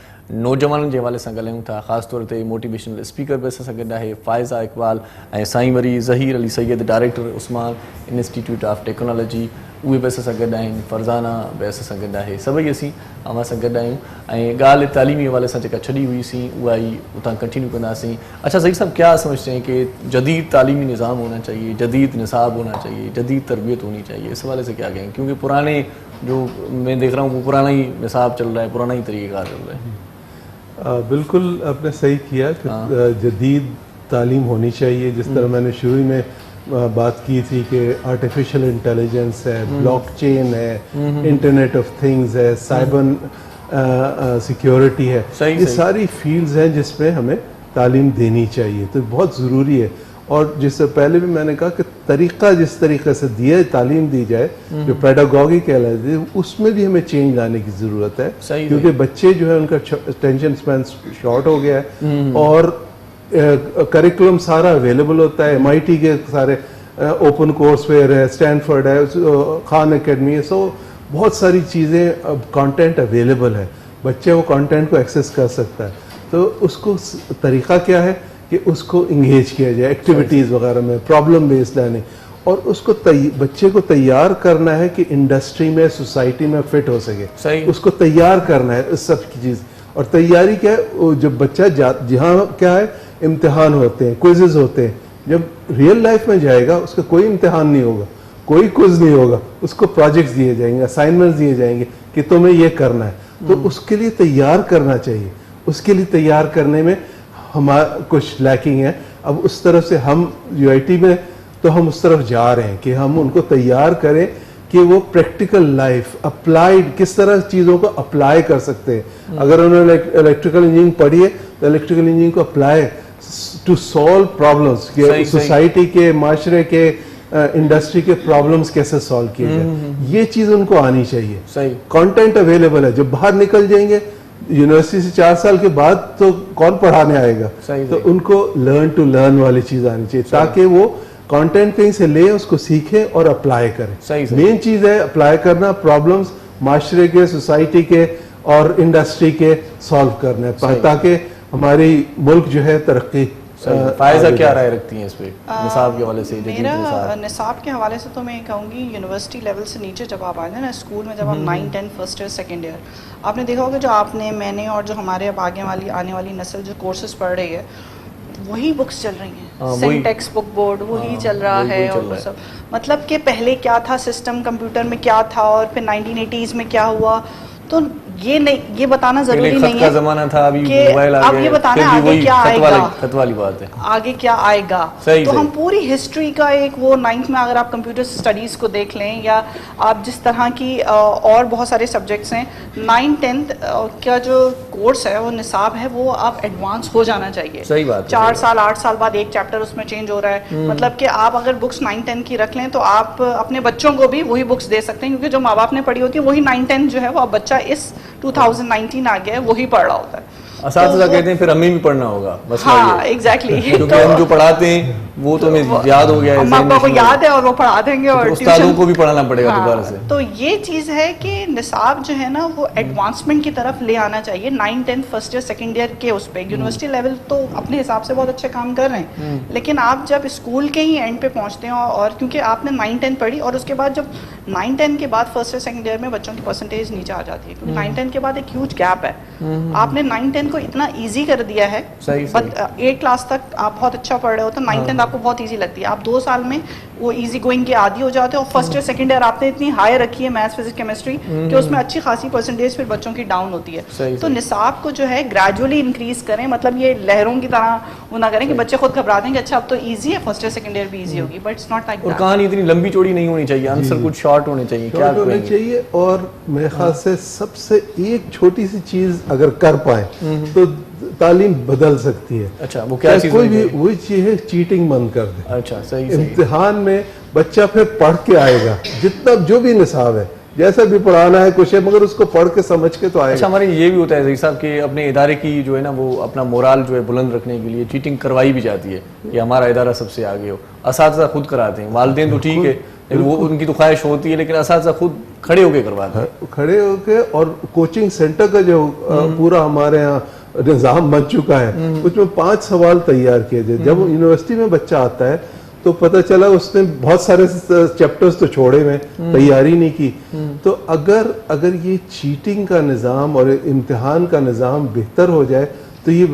नौजवाननि जे हवाले सां ॻाल्हायूं था, ख़ासि तौर ते मोटिवेशनल स्पीकर बि असां सां गॾु आहे फ़ाइज़ा इक़बाल ऐं साईं वरी Zaheer Ali Syed director Usman institute of technology, उहे बि असां सां गॾु आहिनि। फरज़ाना बि असां सां गॾु आहे, सभई असीं अव्हां सां गॾु आहियूं ऐं ॻाल्हि तालीमी हवाले सां जेका छॾी हुईसीं उहा ई उतां कंटिन्यू कंदासीं। अच्छा सही साहब, क्या समझते हैं कि जदीद तालीमी निज़ाम होना चाहिए, जदीद निसाब होना चाहिए, जदीद तरबियत होनी चाहिए, इस हवाले से क्या कहेंगे? क्योंकि पुराने जो मैं देख रहा हूँ वो पुराना ही निसाब चल रहा है, पुराना ही तरीक़ेकार चल रहा है। बिल्कुल आपने सही किया कि जदीद तालीम होनी चाहिए। जिस तरह मैंने शुरू में बात की थी कि आर्टिफिशियल इंटेलिजेंस है, ब्लॉकचेन है, इंटरनेट ऑफ थिंग्स है, साइबर सिक्योरिटी है, ये सारी फील्ड्स हैं जिसमें हमें तालीम देनी चाहिए, तो बहुत ज़रूरी है। और जिससे पहले भी मैंने कहा कि तरीक़ा जिस तरीक़े से दिया तालीम दी जाए, जो पेडागॉगी कहलाती है, उसमें भी हमें चेंज लाने की ज़रूरत है, क्योंकि बच्चे जो है उनका अटेंशन स्पैन शॉर्ट हो गया है और करिकुलम सारा अवेलेबल होता है। MIT के सारे ओपन कोर्सवेयर है, स्टैनफोर्ड है, खान एकेडमी है, सो बहुत सारी चीज़ें अब कंटेंट अवेलेबल है, बच्चे वो कंटेंट को एक्सेस कर सकता है। तो उसको तरीक़ा क्या है कि उसको इंगेज किया जाए एक्टिविटीज़ वगैरह में, प्रॉब्लम बेस्ड लर्निंग, और उसको बच्चे को तैयार करना है कि इंडस्ट्री में, सोसाइटी में फिट हो सके, उसको तैयार करना है इस सब की चीज़। और तैयारी क्या है, जब बच्चा जहाँ क्या है इम्तिहान होते हैं, क्विज़ेस होते हैं, जब रियल लाइफ में जाएगा उसका कोई इम्तिहान नहीं होगा, कोई क्विज नहीं होगा, उसको प्रोजेक्ट्स दिए जाएंगे, असाइनमेंट्स दिए जाएंगे कि तुम्हें ये करना है, तो उसके लिए तैयार करना चाहिए। उसके लिए तैयार करने में हमारा कुछ लैकिंग है। अब उस तरफ से हम UIT में तो हम उस तरफ जा रहे हैं कि हम उनको तैयार करें कि वो प्रैक्टिकल लाइफ अप्लाइड किस तरह चीज़ों को अप्लाई कर सकते हैं। अगर उन्होंने इलेक्ट्रिकल इंजीनियरिंग पढ़ी है तो इलेक्ट्रिकल इंजीनियरिंग को apply to solve problems, society के, माशरे के, इंडस्ट्री के प्रॉब्लम्स कैसे सॉल्व किए जाए, ये चीज़ उनको आनी चाहिए। कंटेंट अवेलेबल है, जब बाहर निकल जाएंगे यूनिवर्सिटी से 4 साल के बाद तो कौन पढ़ाने आएगा, तो उनको लर्न टू लर्न वाली चीज़ आनी चाहिए, ताकि वो कंटेंट कहीं से ले, उसको सीखें और अप्लाई करें। मेन चीज़ है अप्लाई करना, प्रॉब्लम्स माशरे के, सोसाइटी के और इंडस्ट्री के सॉल्व करने, ताकि हमारी मुल्क जो है तरक्की। फ़ायज़ा क्या राय रखती हैं इस पे निसाब के हवाले से? मेरा निसाब के हवाले से तो मैं कहूँगी यूनिवर्सिटी लेवल से नीचे जब आप आए ना, स्कूल में जब आप 9, 10 फर्स्ट ईयर, सेकेंड ईयर, आपने देखा होगा जो मैंने और जो हमारे अब आने वाली नस्ल जो कोर्सेज पढ़ रही है, वही बुक्स चल रही हैं, सेम टेक्स्ट बुक बोर्ड वही चल रहा है। और वो सब मतलब कि पहले क्या था सिस्टम, कंप्यूटर में क्या था और फिर 1980s में क्या हुआ, तो ये नहीं, ये बताना जरूरी नहीं है ज़माना था, अभी मोबाइल आ गया, अब ये बताना आगे क्या आएगा, खत वाली बात है, आगे क्या आएगा। तो हम पूरी हिस्ट्री का एक वो 9th में अगर आप कंप्यूटर स्टडीज़ को देख लें, या आप जिस तरह की और बहुत सारे सब्जेक्ट्स हैं, 9, 10th का जो कोर्स है, वो निसाब है, वो आप एडवांस हो जाना चाहिए। सही बात, 4 साल 8 साल बाद एक चैप्टर उसमें चेंज हो रहा है। मतलब कि आप अगर बुक्स 9, 10 की रख लें तो आप अपने बच्चों को भी वही बुक्स दे सकते हैं, क्योंकि जो माँ बाप ने पढ़ी होती है वही 9, 10 जो है वो अब बच्चा इस 2019 आ गया है वही पढ़ रहा होता है। असातिज़ा कहते हैं फिर हमें भी पढ़ना होगा, बस हाँ एग्जैक्टली, क्योंकि हम जो पढ़ाते हैं वो तो हमें याद हो गया है, पापा को याद है और वो पढ़ा देंगे, और उस्तादों को भी पढ़ाना पड़ेगा दोबारा से। तो ये चीज़ है कि निसाब जो है ना वो एडवांसमेंट की तरफ ले आना चाहिए। 9, 10 फर्स्ट ईयर, सेकंड ईयर के उस पर यूनिवर्सिटी लेवल तो अपने हिसाब से बहुत अच्छे काम कर रहे हैं, लेकिन आप जब स्कूल के ही एंड पे पहुँचते हैं, और क्योंकि आपने 9, 10 पढ़ी और उसके बाद जब 9, 10 के बाद फर्स्ट ईयर, सेकंड ईयर में बच्चों की परसेंटेज नीचे आ जाती है, क्योंकि 9, 10 के बाद एक ह्यूज गैप है। आपने 9, 10 को इतना ईजी कर दिया है, 8 क्लास तक आप बहुत अच्छा पढ़ रहे हो तो 9, 10 आपको बहुत ईजी लगती है। आप 2 साल में वो इजी गोइंग के आदी हो जाते हो, और फर्स्ट ईयर, सेकंड ईयर आपने इतनी हाई रखी है मैथ्स, फिजिक्स, केमिस्ट्री कि उसमें अच्छी खासी परसेंटेज फिर बच्चों की डाउन होती है। तो निसाब को जो है ग्रेजुअली इंक्रीज करें, मतलब ये लहरों की तरह वो ना करें कि बच्चे खुद घबरा दें कि अच्छा अब तो ईजी है, फर्स्ट ईयर, सेकंड ईयर भी ईजी होगी, but it's not like that. और कहानी इतनी लंबी चौड़ी नहीं होनी चाहिए, आंसर कुछ शॉर्ट होने चाहिए, क्या होने चाहिए। और मेरे ख्याल से सबसे एक छोटी सी चीज अगर कर पाए तो तालीम बदल सकती है। अच्छा, वो क्या चीज़? कोई भी वही चीज है, चीटिंग बंद कर दे। अच्छा, सही। इम्तिहान में बच्चा फिर पढ़ के आएगा, जितना जो भी निसाब है जैसा भी पढ़ाना है कुछ है, मगर उसको पढ़ के समझ के तो आएगा। अच्छा, हमारे ये भी होता है जैसे साहब कि अपने इदारे की जो है ना वो अपना मोराल जो है बुलंद रखने के लिए चीटिंग करवाई भी जाती है कि हमारा इदारा सबसे आगे हो। असातिज़ा खुद कराते हैं, वालिदैन तो ठीक है, वो उनकी तो ख्वाहिश होती है, लेकिन असातिज़ा खुद खड़े होके करवाते हैं। खड़े होके, और कोचिंग सेंटर का जो पूरा हमारे यहाँ निज़ाम बन चुका है, उसमें 5 सवाल तैयार किए थे। जब यूनिवर्सिटी में बच्चा आता है तो पता चला उसने बहुत सारे चैप्टर्स तो छोड़े में, तैयारी नहीं की। तो अगर ये चीटिंग का निज़ाम और इम्तिहान का निज़ाम बेहतर हो जाए तो ये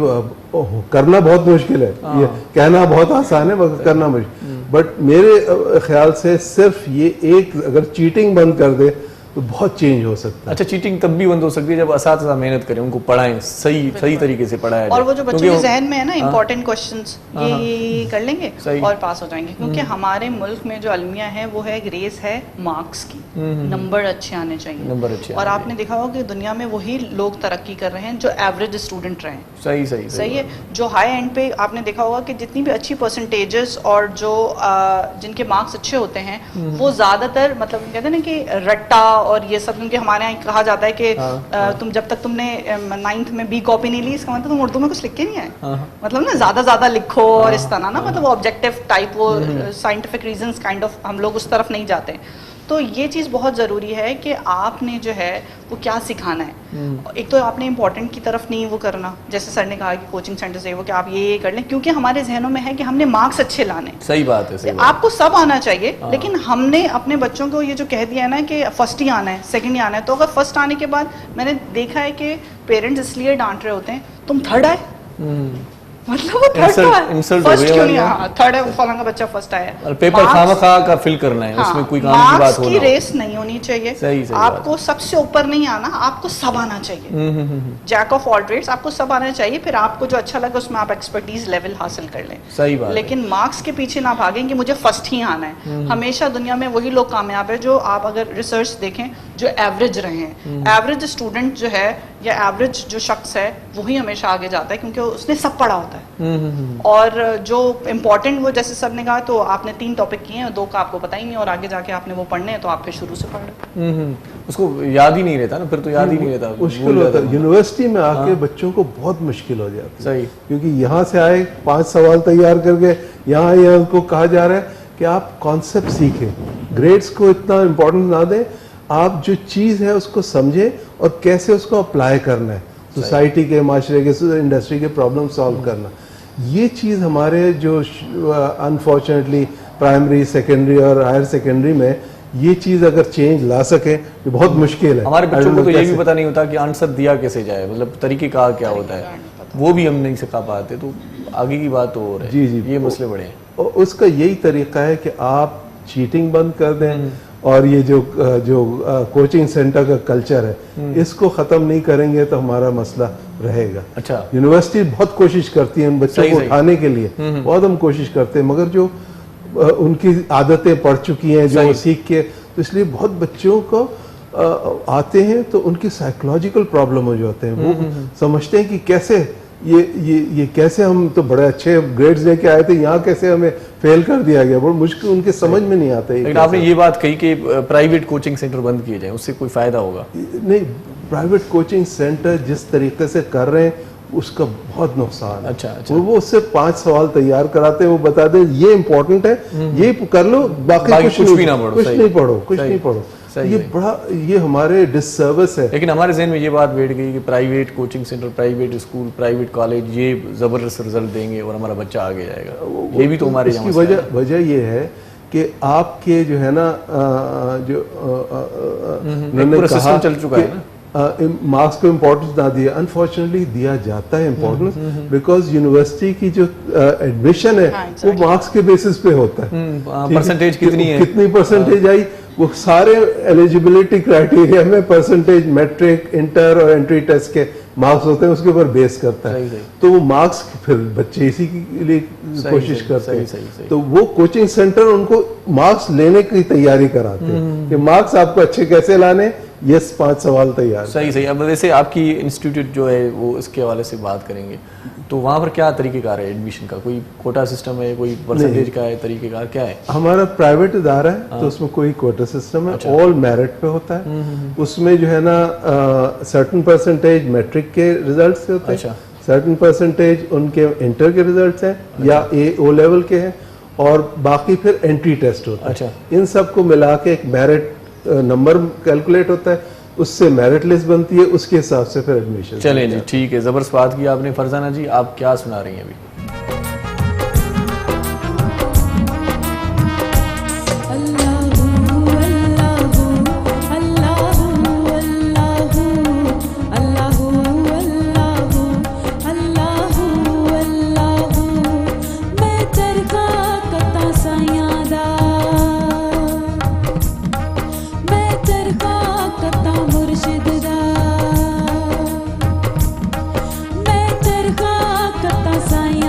करना बहुत मुश्किल है। ये कहना बहुत आसान है मगर करना मुश्किल। बट मेरे ख्याल से सिर्फ ये एक अगर चीटिंग बंद कर दे तो बहुत चेंज हो सकता है। अच्छा, चीटिंग तब भी बंद हो सकती है जब असातिज़ा मेहनत करें, उनको पढ़ाएं, सही तरीके से पढ़ाया जाए। और वो जो बच्चों के जहन में है ना इंपॉर्टेंट क्वेश्चंस, ये कर लेंगे और पास हो जाएंगे। क्योंकि हमारे मुल्क में जो अलमिया है वो है एक रेस है मार्क्स की, नंबर अच्छे आने चाहिए, नंबर अच्छे। और आपने देखा होगा कि दुनिया में वही लोग तरक्की कर रहे हैं जो एवरेज स्टूडेंट रहे। सही है। जो हाई एंड पे आपने देखा होगा कि जितनी भी अच्छी परसेंटेजेस और जो जिनके मार्क्स अच्छे होते हैं वो ज्यादातर, मतलब कहते हैं ना कि रट्टा और ये सब, क्योंकि हमारे यहाँ कहा जाता है कि तुम जब तक तुमने 9th में बी कॉपी नहीं ली, इसका मतलब तुम उर्दू में कुछ लिख के नहीं आए, मतलब ना ज्यादा लिखो और इस तरह ना, मतलब वो ऑब्जेक्टिव टाइप, वो साइंटिफिक रीजंस काइंड ऑफ, हम लोग उस तरफ नहीं जाते। तो ये चीज़ बहुत ज़रूरी है कि आपने जो है वो क्या सिखाना है। एक तो आपने इम्पोर्टेंट की तरफ नहीं वो करना, जैसे सर ने कहा कि कोचिंग सेंटर से वो कि आप ये कर लें, क्योंकि हमारे जहनों में है कि हमने मार्क्स अच्छे लाने। सही बात है। आपको सब आना चाहिए, लेकिन हमने अपने बच्चों को ये जो कह दिया है ना कि फर्स्ट ही आना है, सेकंड ही आना है। तो अगर फर्स्ट आने के बाद मैंने देखा है कि पेरेंट्स इसलिए डांट रहे होते हैं, तुम थर्ड आए, मतलब वो थर्ड फर्स्ट क्यों नहीं आया, थर्ड है, फलाना का बच्चा फर्स्ट आया। और पेपर खामखा का फिल करना है, उसमें कोई काम की बात हो ना। की रेस नहीं होनी चाहिए। सही आपको सबसे ऊपर नहीं आना, आपको सब आना चाहिए। जैक ऑफ ऑल ट्रेड्स, आपको सब आना चाहिए, फिर आपको जो अच्छा लगे उसमें आप एक्सपर्टीज लेवल हासिल कर लें। सही बात। लेकिन मार्क्स के पीछे ना भागें कि मुझे फर्स्ट ही आना है। हमेशा दुनिया में वही लोग कामयाब है जो, आप अगर रिसर्च देखें, जो एवरेज रहे हैं। एवरेज स्टूडेंट जो है या एवरेज जो शख्स है वही हमेशा आगे जाता है, क्योंकि उसने सब पढ़ा होता है। और जो इम्पोर्टेंट, वो जैसे सर ने कहा, तो आपने 3 टॉपिक किए हैं, 2 का आपको पता ही नहीं, और आगे जाके आपने वो पढ़ने हैं तो आप फिर शुरू से पढ़ रहे। उसको याद ही नहीं रहता ना, फिर तो याद ही नहीं रहता, मुश्किल होता है। यूनिवर्सिटी में आके बच्चों को बहुत मुश्किल हो जाती है। सही। क्योंकि यहाँ से आए 5 सवाल तैयार करके, यहाँ उनको कहा जा रहा है कि आप कॉन्सेप्ट सीखें, ग्रेड्स को इतना इम्पोर्टेंस ना दें, आप जो चीज़ है उसको समझें और कैसे उसको अप्लाई करना है सोसाइटी के, माशरे के, इंडस्ट्री के प्रॉब्लम सॉल्व करना। ये चीज़ हमारे जो अनफॉर्चुनेटली प्राइमरी, सेकेंडरी और हायर सेकेंडरी में ये चीज़ अगर चेंज ला सके तो बहुत मुश्किल है। हमारे बच्चों को तो ये भी पता नहीं होता कि आंसर दिया कैसे जाए, मतलब तरीक़ेकार क्या होता है, वो भी हम नहीं सिखा पाते। तो आगे की बात तो और है। जी, ये मसले बड़े हैं। उसका यही तरीका है कि आप चीटिंग बंद कर दें, और ये जो कोचिंग सेंटर का कल्चर है इसको ख़त्म नहीं करेंगे तो हमारा मसला रहेगा। अच्छा, यूनिवर्सिटी बहुत कोशिश करती है उन बच्चों को उठाने के लिए, बहुत हम कोशिश करते हैं, मगर जो उनकी आदतें पड़ चुकी हैं, जो सीख के, तो इसलिए बहुत बच्चों को आते हैं तो उनकी साइकोलॉजिकल प्रॉब्लम हो जाते हैं। वो समझते हैं कि कैसे ये कैसे, हम तो बड़े अच्छे ग्रेड्स लेके आए थे, यहाँ कैसे हमें फेल कर दिया गया, बहुत मुश्किल, उनके समझ में नहीं आता है। लेकिन आपने ये बात कही कि प्राइवेट कोचिंग सेंटर बंद किए जाए, उससे कोई फायदा होगा? नहीं, प्राइवेट कोचिंग सेंटर जिस तरीके से कर रहे हैं उसका बहुत नुकसान है। अच्छा। वो उससे 5 सवाल तैयार कराते हैं, वो बता दें ये इम्पोर्टेंट है, ये कर लो, बाकी कुछ भी ना पढ़ो, कुछ नहीं पढ़ो। ये बड़ा, ये हमारे डिससर्विस है। लेकिन हमारे जहन में ये बात बैठ गई कि private coaching centre, private school, private college ये जबरदस्त रिजल्ट देंगे और हमारा बच्चा आगे जाएगा। ये भी तो हमारे इसकी वजह ये है कि आपके जो है ना, जो पूरा सिस्टम चल चुका है ना, मार्क्स को इम्पोर्टेंस ना दिया। अनफॉर्चुनेटली दिया जाता है इम्पोर्टेंस, बिकॉज यूनिवर्सिटी की जो एडमिशन है वो मार्क्स के बेसिस पे होता है। परसेंटेज कितनी है, कितनी परसेंटेज आई, वो सारे एलिजिबिलिटी क्राइटेरिया में परसेंटेज, मैट्रिक, इंटर और एंट्री टेस्ट के मार्क्स होते हैं, उसके ऊपर बेस करता है। तो वो मार्क्स फिर बच्चे इसी के लिए कोशिश करते हैं। तो वो कोचिंग सेंटर उनको मार्क्स लेने की तैयारी कराते हैं कि मार्क्स आपको अच्छे कैसे लाने, ये 5 सवाल तैयार। सही। अब वैसे आपकी इंस्टीट्यूट जो है वो इसके हवाले से बात करेंगे तो वहाँ पर क्या तरीक़ेकार है एडमिशन का? कोई कोटा सिस्टम है, कोई परसेंटेज का है, तरीक़ेकार क्या है? हमारा प्राइवेट इदारा है तो उसमें कोई कोटा सिस्टम है, ऑल मेरिट पे होता है। उसमें जो है ना सर्टेन परसेंटेज मैट्रिक के रिजल्ट से होते हैं, सर्टेन परसेंटेज उनके इंटर के रिजल्ट हैं या ओ लेवल के हैं, और बाकी फिर एंट्री टेस्ट होता है। इन सब को मिला के एक मेरिट नंबर कैलकुलेट होता है, उससे मेरिट लिस्ट बनती है, उसके हिसाब से फिर एडमिशन। चलें जी, ठीक है, ज़बरदस्त बात की आपने। फरजाना जी, आप क्या सुना रही हैं अभी? साया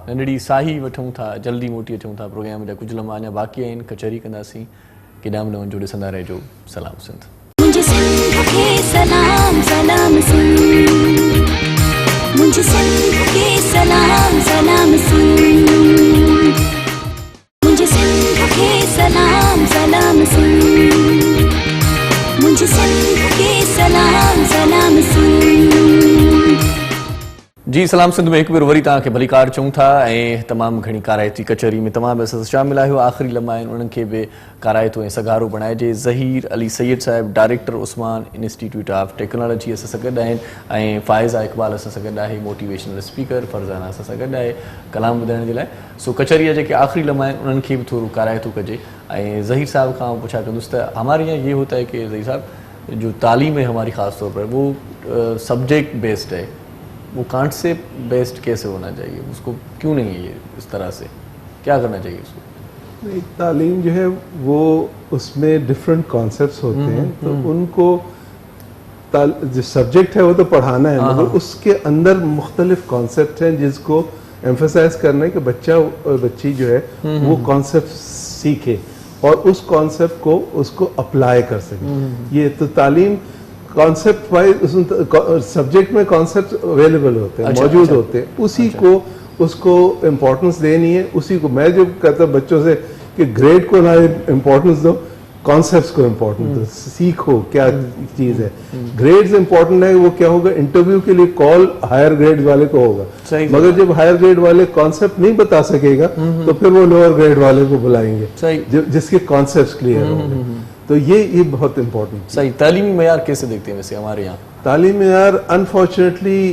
नंढड़ी साही वठूं था, जल्दी मोटी अचूं था। प्रोग्राम जा कुझु लम्हा अञा बाक़ी आहिनि, कचहरी कंदासीं। केॾांहुं बि न वञिजो, ॾिसंदा रहिजो सलाम सिंध। मुझे सिंध के सलाम सलाम सिंध, मुझे सिंध के सलाम सलाम सिंध, मुझे सिंध के सलाम सलाम सिंध, मुझे सिंध के सलाम सलाम सिंध। जी सलाम सिंध में हिकु भेरो वरी तव्हांखे भलीकार चऊं था ऐं तमामु घणी काराइती कचहरी में तमामु असां शामिल आहियो। आख़िरी लम्हा आहिनि, उन्हनि खे बि काराइतो ऐं सगारो बणाइजे। Zaheer Ali Syed sahib, director Usman institute of technology असां सां गॾु आहिनि ऐं फ़ाइज़ा इक़बाल असां सां गॾु आहे, मोटिवेशनल स्पीकर। फरज़ाना असां सां गॾु आहे कलाम ॿुधाइण जे लाइ। सो कचहरी जा जेके आख़िरी लम्हा आहिनि उन्हनि खे बि थोरो काराइतो कजे। ऐं ज़हीर साहब खां पुछा कंदुसि त हमारे यहाँ ये होता है कि ज़हीर साहब जो तालीम है हमारी ख़ास तौर पर वो सब्जेक्ट बेस्ड है, वो कॉन्सेप्ट बेस्ड कैसे होना चाहिए, उसको क्यों नहीं है ये इस तरह से, क्या करना चाहिए उसको? नहीं, तालीम जो है वो उसमें डिफरेंट कॉन्सेप्ट्स होते हैं, तो उनको जो सब्जेक्ट है वो तो पढ़ाना है, मगर उसके अंदर मुख्तलिफ कॉन्सेप्ट हैं जिसको एम्फेसाइज करना है कि बच्चा और बच्ची जो है वो कॉन्सेप्ट सीखे और उस कॉन्सेप्ट को उसको अप्लाई कर सके। ये तो तालीम कॉन्सेप्ट वाइज सब्जेक्ट में कॉन्सेप्ट अवेलेबल होते हैं, मौजूद होते हैं, उसी को उसको इम्पोर्टेंस देनी है। उसी को मैं जो कहता हूँ बच्चों से कि ग्रेड को ना इम्पोर्टेंस दो, कॉन्सेप्ट्स को इम्पोर्टेंस दो, सीखो क्या चीज़ है। ग्रेड्स इम्पोर्टेंट है, वो क्या होगा, इंटरव्यू के लिए कॉल हायर ग्रेड वाले को होगा, मगर जब हायर ग्रेड वाले कॉन्सेप्ट नहीं बता सकेगा तो फिर वो लोअर ग्रेड वाले को बुलाएंगे जिसके कॉन्सेप्ट क्लियर होंगे। तो ये बहुत इम्पोर्टेंट। सही। तालीमी मयार कैसे देखते हैं वैसे हमारे यहाँ? तालीमी मयार अनफॉर्चुनेटली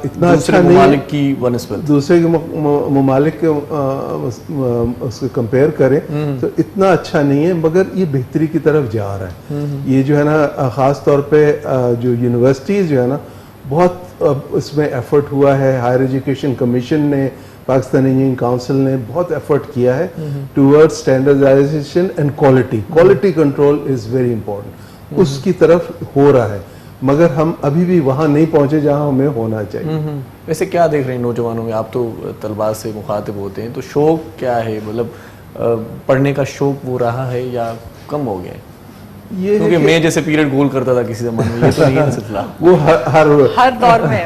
इतना अच्छा नहीं है की बनस्बत दूसरे के ममालिक के उसको कंपेयर करें तो इतना अच्छा नहीं है, मगर ये बेहतरी की तरफ जा रहा है। ये जो है ना, ख़ास तौर पे जो यूनिवर्सिटीज़ जो है ना, बहुत इसमें एफर्ट हुआ है। हायर एजुकेशन कमीशन ने, पाकिस्तान इंजीनियरिंग काउंसिल ने बहुत एफर्ट किया है towards standardisation and quality control is very important. उसकी तरफ हो रहा है, मगर हम अभी भी वहाँ नहीं पहुँचे जहाँ हमें होना चाहिए। वैसे क्या देख रहे हैं नौजवानों में? आप तो तलबा से मुखातिब होते हैं, तो शौक क्या है, मतलब पढ़ने का शौक वो रहा है या कम हो गया है? ये क्योंकि मैं जैसे पीरियड गोल करता था किसी ज़माने में, ये तो नहीं है सिलसिला। वो हर दौर में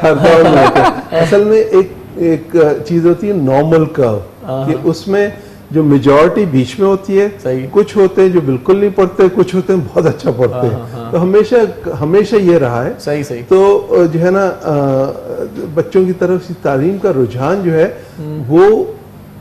असल में एक चीज होती है नॉर्मल कर्व, कि उसमें जो मेजॉरिटी बीच में होती है, कुछ होते हैं जो बिल्कुल नहीं पढ़ते, कुछ होते हैं बहुत अच्छा पढ़ते हैं। तो हमेशा ये रहा है। सही। तो जो है ना, बच्चों की तरफ से तालीम का रुझान जो है वो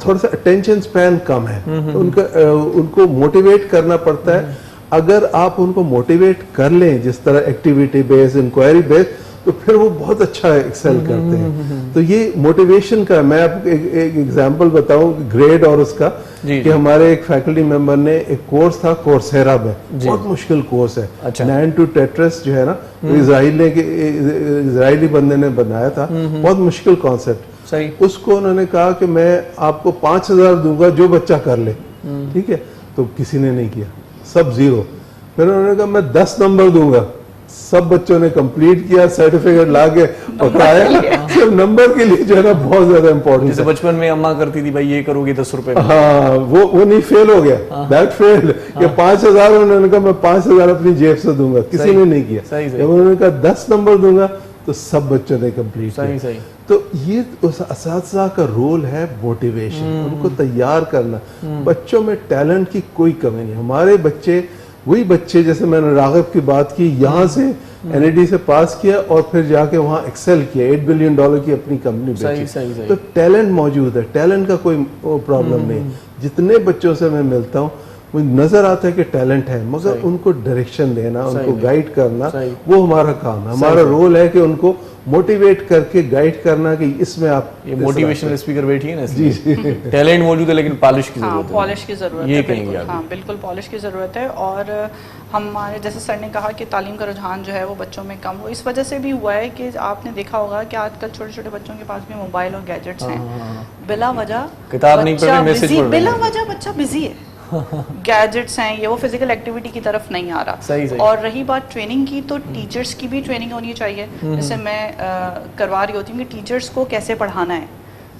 थोड़ा सा अटेंशन स्पैन कम है, तो उनको मोटिवेट करना पड़ता है। अगर आप उनको मोटिवेट कर लें जिस तरह एक्टिविटी बेस्ड, इंक्वायरी बेस्ड, तो फिर वो बहुत अच्छा एक्सेल करते हैं। तो ये मोटिवेशन का, मैं आपको एक एग्जांपल बताऊं ग्रेड और उसका, कि हमारे एक फैकल्टी मेंबर ने एक कोर्स था कोर्सेरा में, बहुत मुश्किल कोर्स है। अच्छा। 9 to Tetris जो है ना, इजराइली बंदे ने बनाया था, बहुत मुश्किल कॉन्सेप्ट। सही। उसको उन्होंने कहा कि मैं आपको 5,000 दूंगा जो बच्चा कर ले, ठीक है? तो किसी ने नहीं किया, सब 0। फिर उन्होंने कहा मैं 10 नंबर दूंगा, सब बच्चों ने कंप्लीट किया, सर्टिफिकेट लाके पकड़ाया। सिर्फ नंबर के लिए जो है ना बहुत ज्यादा इंपॉर्टेंट है। जैसे बचपन में अम्मा करती थी, भाई ये करोगे 10 रुपए। हाँ, वो नहीं, फेल हो गया, दैट फेल्ड। कि 5,000 उन्होंने कहा मैं 5,000 अपनी जेब से दूंगा, किसी ने नहीं किया। जब उन्होंने कहा 10 नंबर दूंगा तो सब बच्चों ने कंप्लीट किया। तो ये उस असातिज़ा का रोल है मोटिवेशन, उनको तैयार करना। बच्चों में टैलेंट की कोई कमी नहीं। हमारे बच्चे वही बच्चे, जैसे मैंने रागिब की बात की, यहाँ से NID से पास किया और फिर जाके वहाँ एक्सेल किया, $8 बिलियन की अपनी कंपनी बेची। तो टैलेंट मौजूद है, टैलेंट का कोई प्रॉब्लम नहीं। जितने बच्चों से मैं मिलता हूँ मुझे नजर आता है कि टैलेंट है, मगर उनको डायरेक्शन देना, उनको गाइड करना, वो हमारा काम है। हमारा रोल है कि उनको मोटिवेट करके गाइड करना कि इसमें आप, ये मोटिवेशनल स्पीकर बैठी है ना, जी टैलेंट मौजूद है लेकिन पॉलिश की जरूरत है। पॉलिश की जरूरत ये है, कहेंगे आप? हाँ बिल्कुल पॉलिश की जरूरत है। और हमारे जैसे सर ने कहा कि तालीम का रुझान जो है वो बच्चों में कम हो, इस वजह से भी हुआ है कि आपने देखा होगा कि आजकल छोटे छोटे बच्चों के पास भी मोबाइल और गैजेट्स हैं। बिला वजह किताब नहीं पढ़, मैसेज पढ़, बिला वजह बच्चा बिजी है। गैजेट्स हैं ये, वो फिजिकल एक्टिविटी की तरफ नहीं आ रहा। सही। और रही बात ट्रेनिंग की, तो टीचर्स की भी ट्रेनिंग होनी चाहिए। जैसे मैं करवा रही होती हूँ कि टीचर्स को कैसे पढ़ाना है,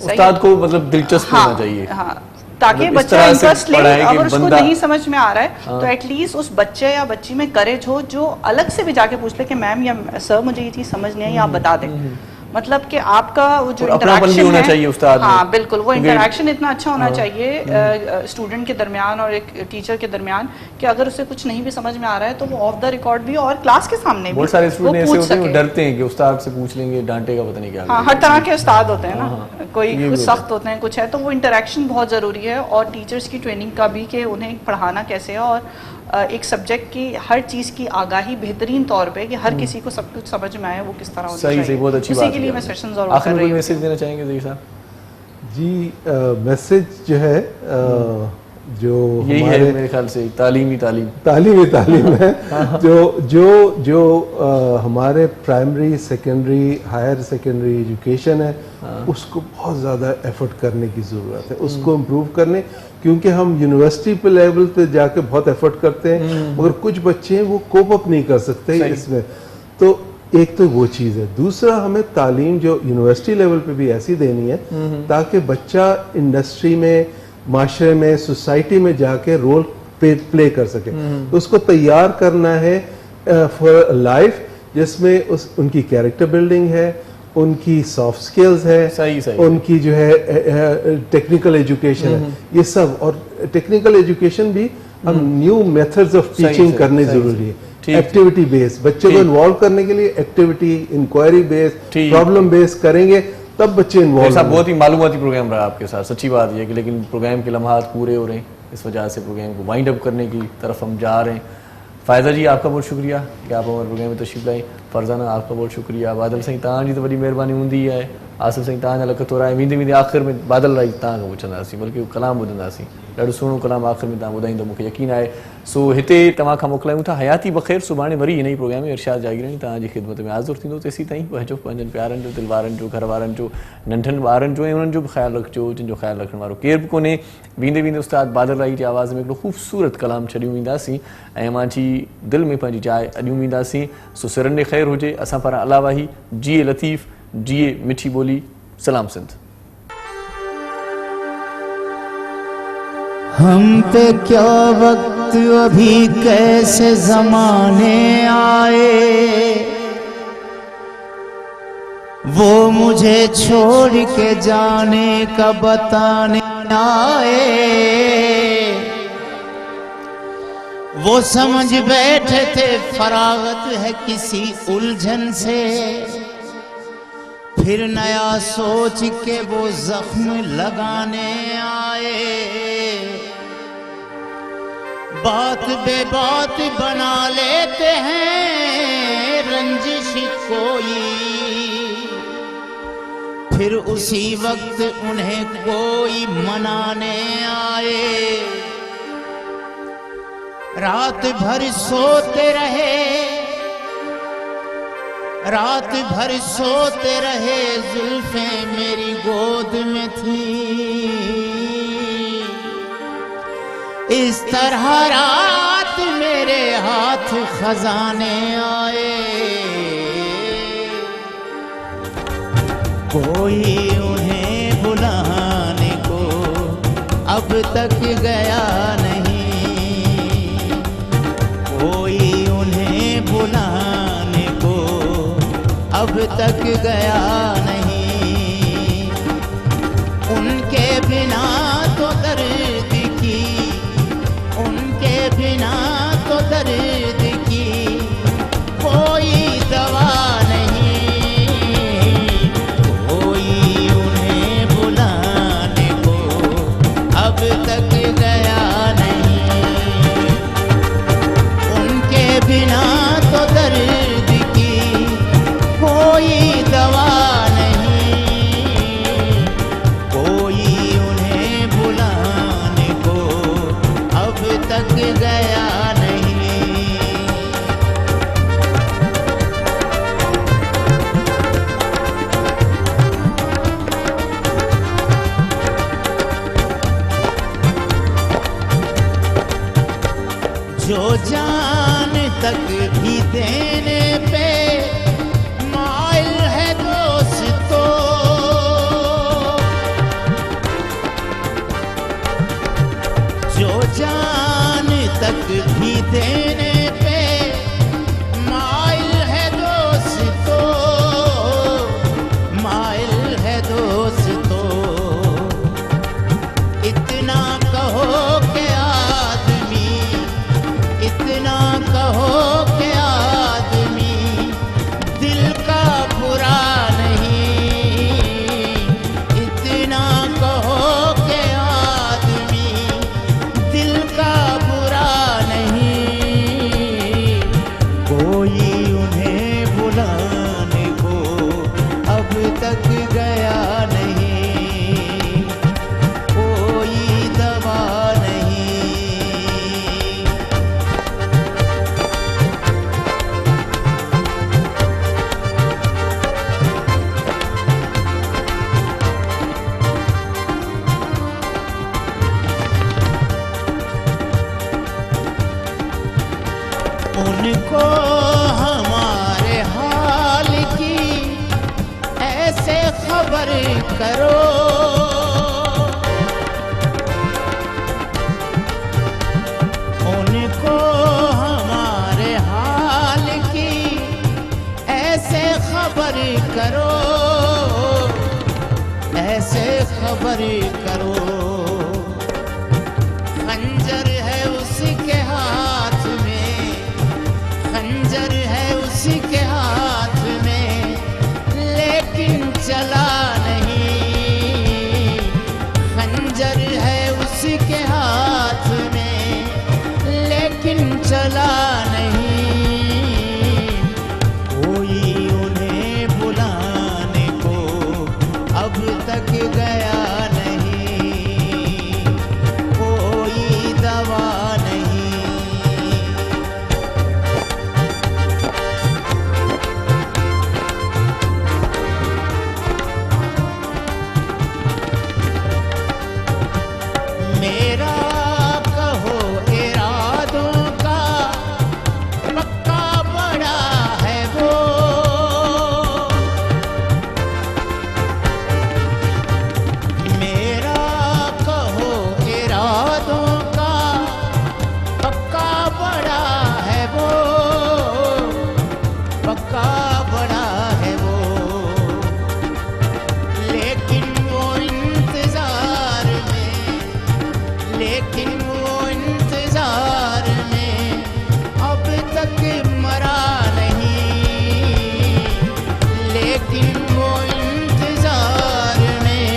उस्ताद को मतलब दिलचस्प होना चाहिए। हाँ, ताकि मतलब इस बच्चा तरह से इंटरेस्ट ले। पढ़ाए कि अगर उसको बंदा- नहीं समझ में आ रहा है तो एटलीस्ट उस बच्चे या बच्ची में करेज हो जो अलग से भी जाके पूछ ले कि मैम या सर मुझे ये चीज समझ नहीं आई, आप बता दें। मतलब कि आपका वो जो और अपनापन भी इंटरेक्शन होना है, चाहिए उस्ताद में। हाँ बिल्कुल, वो क्योंकि- इंटरेक्शन इतना अच्छा होना चाहिए स्टूडेंट के दरमियान और एक टीचर के दरमियान कि अगर उसे कुछ नहीं भी समझ में आ रहा है तो वो ऑफ द रिकॉर्ड भी और क्लास के सामने भी बहुत सारे वो स्टूडेंट ऐसे पूछ होते हैं वो सके। डरते हैं कि उस्ताद से पूछ लेंगे, डांटेगा पता नहीं क्या हाँ, करेगा। हर तरह के उस्ताद होते हैं हाँ, ना, कोई ये भी कुछ होता है। सख्त होते हैं, कुछ है, तो वो इंटरेक्शन बहुत ज़रूरी है। और टीचर्स की ट्रेनिंग का भी कि उन्हें पढ़ाना कैसे है और एक सब्जेक्ट की हर चीज़ की आगाही बेहतरीन तौर पे कि हर किसी को सब कुछ समझ में आए वो किस तरह होनी सही चाहिए। सही, बहुत अच्छी बात उसी के लिए है। मैं सेशन जरूर आखिर कर में रही कोई हूँ। मैसेज देना चाहेंगे ज़हीर साहब? जी मैसेज जो है जो यही है हमारे मेरे ख्याल से, तालीम ही तालीम। तालीम है जो हमारे primary secondary higher secondary education है उसको बहुत ज़्यादा एफर्ट करने की ज़रूरत है, उसको इम्प्रूव करने, क्योंकि हम यूनिवर्सिटी पे लेवल पे जाके बहुत एफर्ट करते हैं मगर कुछ बच्चे हैं वो कोप अप नहीं कर सकते इसमें। तो एक तो वो चीज़ है, दूसरा हमें तालीम जो यूनिवर्सिटी लेवल पे भी ऐसी देनी है ताकि बच्चा इंडस्ट्री में, माशरे में, सोसाइटी में जाके रोल प्ले कर सके। तो उसको तैयार करना है फॉर लाइफ जिसमें उनकी कैरेक्टर बिल्डिंग है, उनकी सॉफ्ट स्किल्स है, सही सही, उनकी जो है टेक्निकल एजुकेशन है, ये सब। और टेक्निकल एजुकेशन भी हम न्यू मेथड्स ऑफ टीचिंग करने जरूरी है। एक्टिविटी बेस्ड बच्चे को इन्वॉल्व करने के लिए activity, inquiry based, problem based करेंगे तब बच्चे इन्वॉल्व। बहुत ही मालूमाती प्रोग्राम रहा आपके साथ, सच्ची बात यह है कि लेकिन प्रोग्राम के लम्हात पूरे हो रहे हैं, इस वजह से प्रोग्राम को वाइंड अप करने की तरफ हम जा रहे हैं। फ़ायदा जी आपका बहुत शुक्रिया कि आप हमारे प्रोग्राम में तशरीफ़ लाए। फरजाना आपका बहुत शुक्रिया। बादल साईं तव्हां जी तो वॾी महिरबानी हूंदी आहे। आसिफ साईं तव्हांजा लख थोरा आहे। वेंदे वेंदे आख़िर में बादल राई तव्हां खां पुछंदासीं, बल्कि कलाम ॿुधंदासीं, ॾाढो सुहिणो कलाम आख़िर में तव्हां ॿुधाईंदो, मूंखे यकीन आहे। सो हिते तव्हां खां मोकिलायूं था हयाती बख़ैर। सुभाणे वरी इन ई प्रोग्राम में इरशाद जागीरानी तव्हांजी ख़िदमत में हाज़िर थींदो। तेसीं ताईं पंहिंजो, पंहिंजनि प्यारनि जो, दिलि वारनि जो, घर वारनि जो, नंढनि ॿारनि जो ऐं उन्हनि जो बि ख़्यालु रखिजो जिन जो ख़्यालु रखण वारो केर बि कोन्हे। वेंदे वेंदे उस्ताद बादल राई जी आवाज़ में हिकिड़ो ख़ूबसूरत कलाम छॾियूं वेंदासीं ऐं मुंहिंजी दिलि में पंहिंजी जाइ अॾियूं वेंदासीं। सो सिरनि ॾे ख़ैरु हुजे। असां पारां अलावा ही जिए लतीफ़, जिए मिठी ॿोली। सलाम सिंध। हम पे क्या वक्त अभी कैसे जमाने आए, वो मुझे छोड़ के जाने का बताने आए। वो समझ बैठे थे फरागत है किसी उलझन से, फिर नया सोच के वो जख्म लगाने आए। बात बे बात बना लेते हैं रंजिश कोई, फिर उसी वक्त उन्हें कोई मनाने आए। रात भर सोते रहे, रात भर सोते रहे, जुल्फें मेरी गोद में थी। इस तरह रात मेरे हाथ खजाने आए। कोई उन्हें बुलाने को अब तक गया नहीं, कोई उन्हें बुलाने को अब तक गया नहीं। उनके बिना तो दर्द की, उनके बिना तो दर्द की कोई दवा नहीं। कोई उन्हें बुलाने को अब तक गया नहीं, उनके बिना तो दर्द की कोई दवा नहीं। कोई उन्हें बुलाने को अब तक गया नहीं। जो जान तक भी देने पे माइल है दोस्तों, उनको हमारे हाल की ऐसे खबर करो, उनको हमारे हाल की ऐसे खबर करो, ऐसे खबर करो। खंजर है उसके हाथ में, खंजर है उसके हाथ में, लेकिन चला नहीं। खंजर है उसके हाथ में, लेकिन चला नहीं। कोई उन्हें बुलाने को अब तक गया नहीं, कोई दवा नहीं। मेरा कहो इरादों का पक्का बड़ा है वो, मेरा कहो इरादों का पक्का बड़ा है वो, पक्का बड़ा है वो। लेकिन वो इंतजार में, लेकिन वो इंतजार में अब तक मरा नहीं। लेकिन वो इंतजार में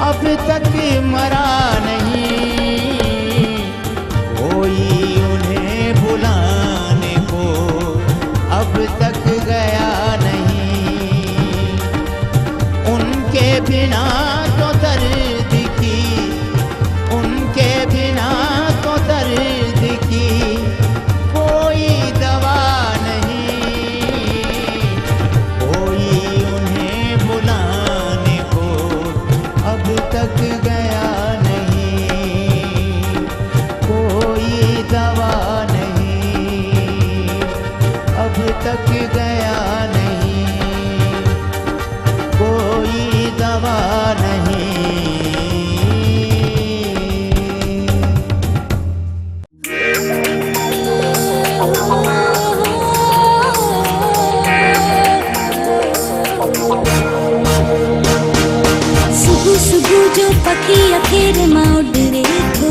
अब तक मरा नहीं। कोई उन्हें बुलाने को अब तक गया नहीं। उनके बिना तो दर्द की, उनके बिना तो दर्द की कोई दवा नहीं। कोई उन्हें बुलाने को अब तक गया नहीं, कोई दवा नहीं, अब तक गया नहीं, कोई दवा नहीं। सुबह सुबह जो पखी अखेर मां उड़रे थो,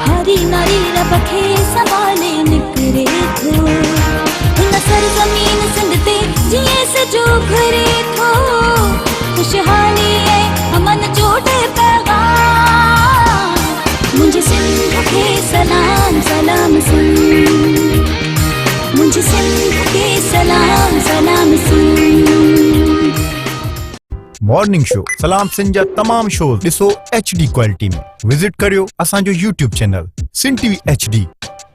हरी नारी रबखे संभाले निकरे थो। हिन सरज़मीन सिंध ते जिए सजो घरे थो, खुशहाली है अमन जो पैगाम। मुझे सिंध के सलाम सलाम सिंध, मुझे सिंध के सलाम सलाम सिंध। मॉर्निंग शो सलाम सिंध जा तमाम शोज ॾिसो HD क्वालिटी में। विजिट करियो असांजो YouTube channel Sindh TV HD।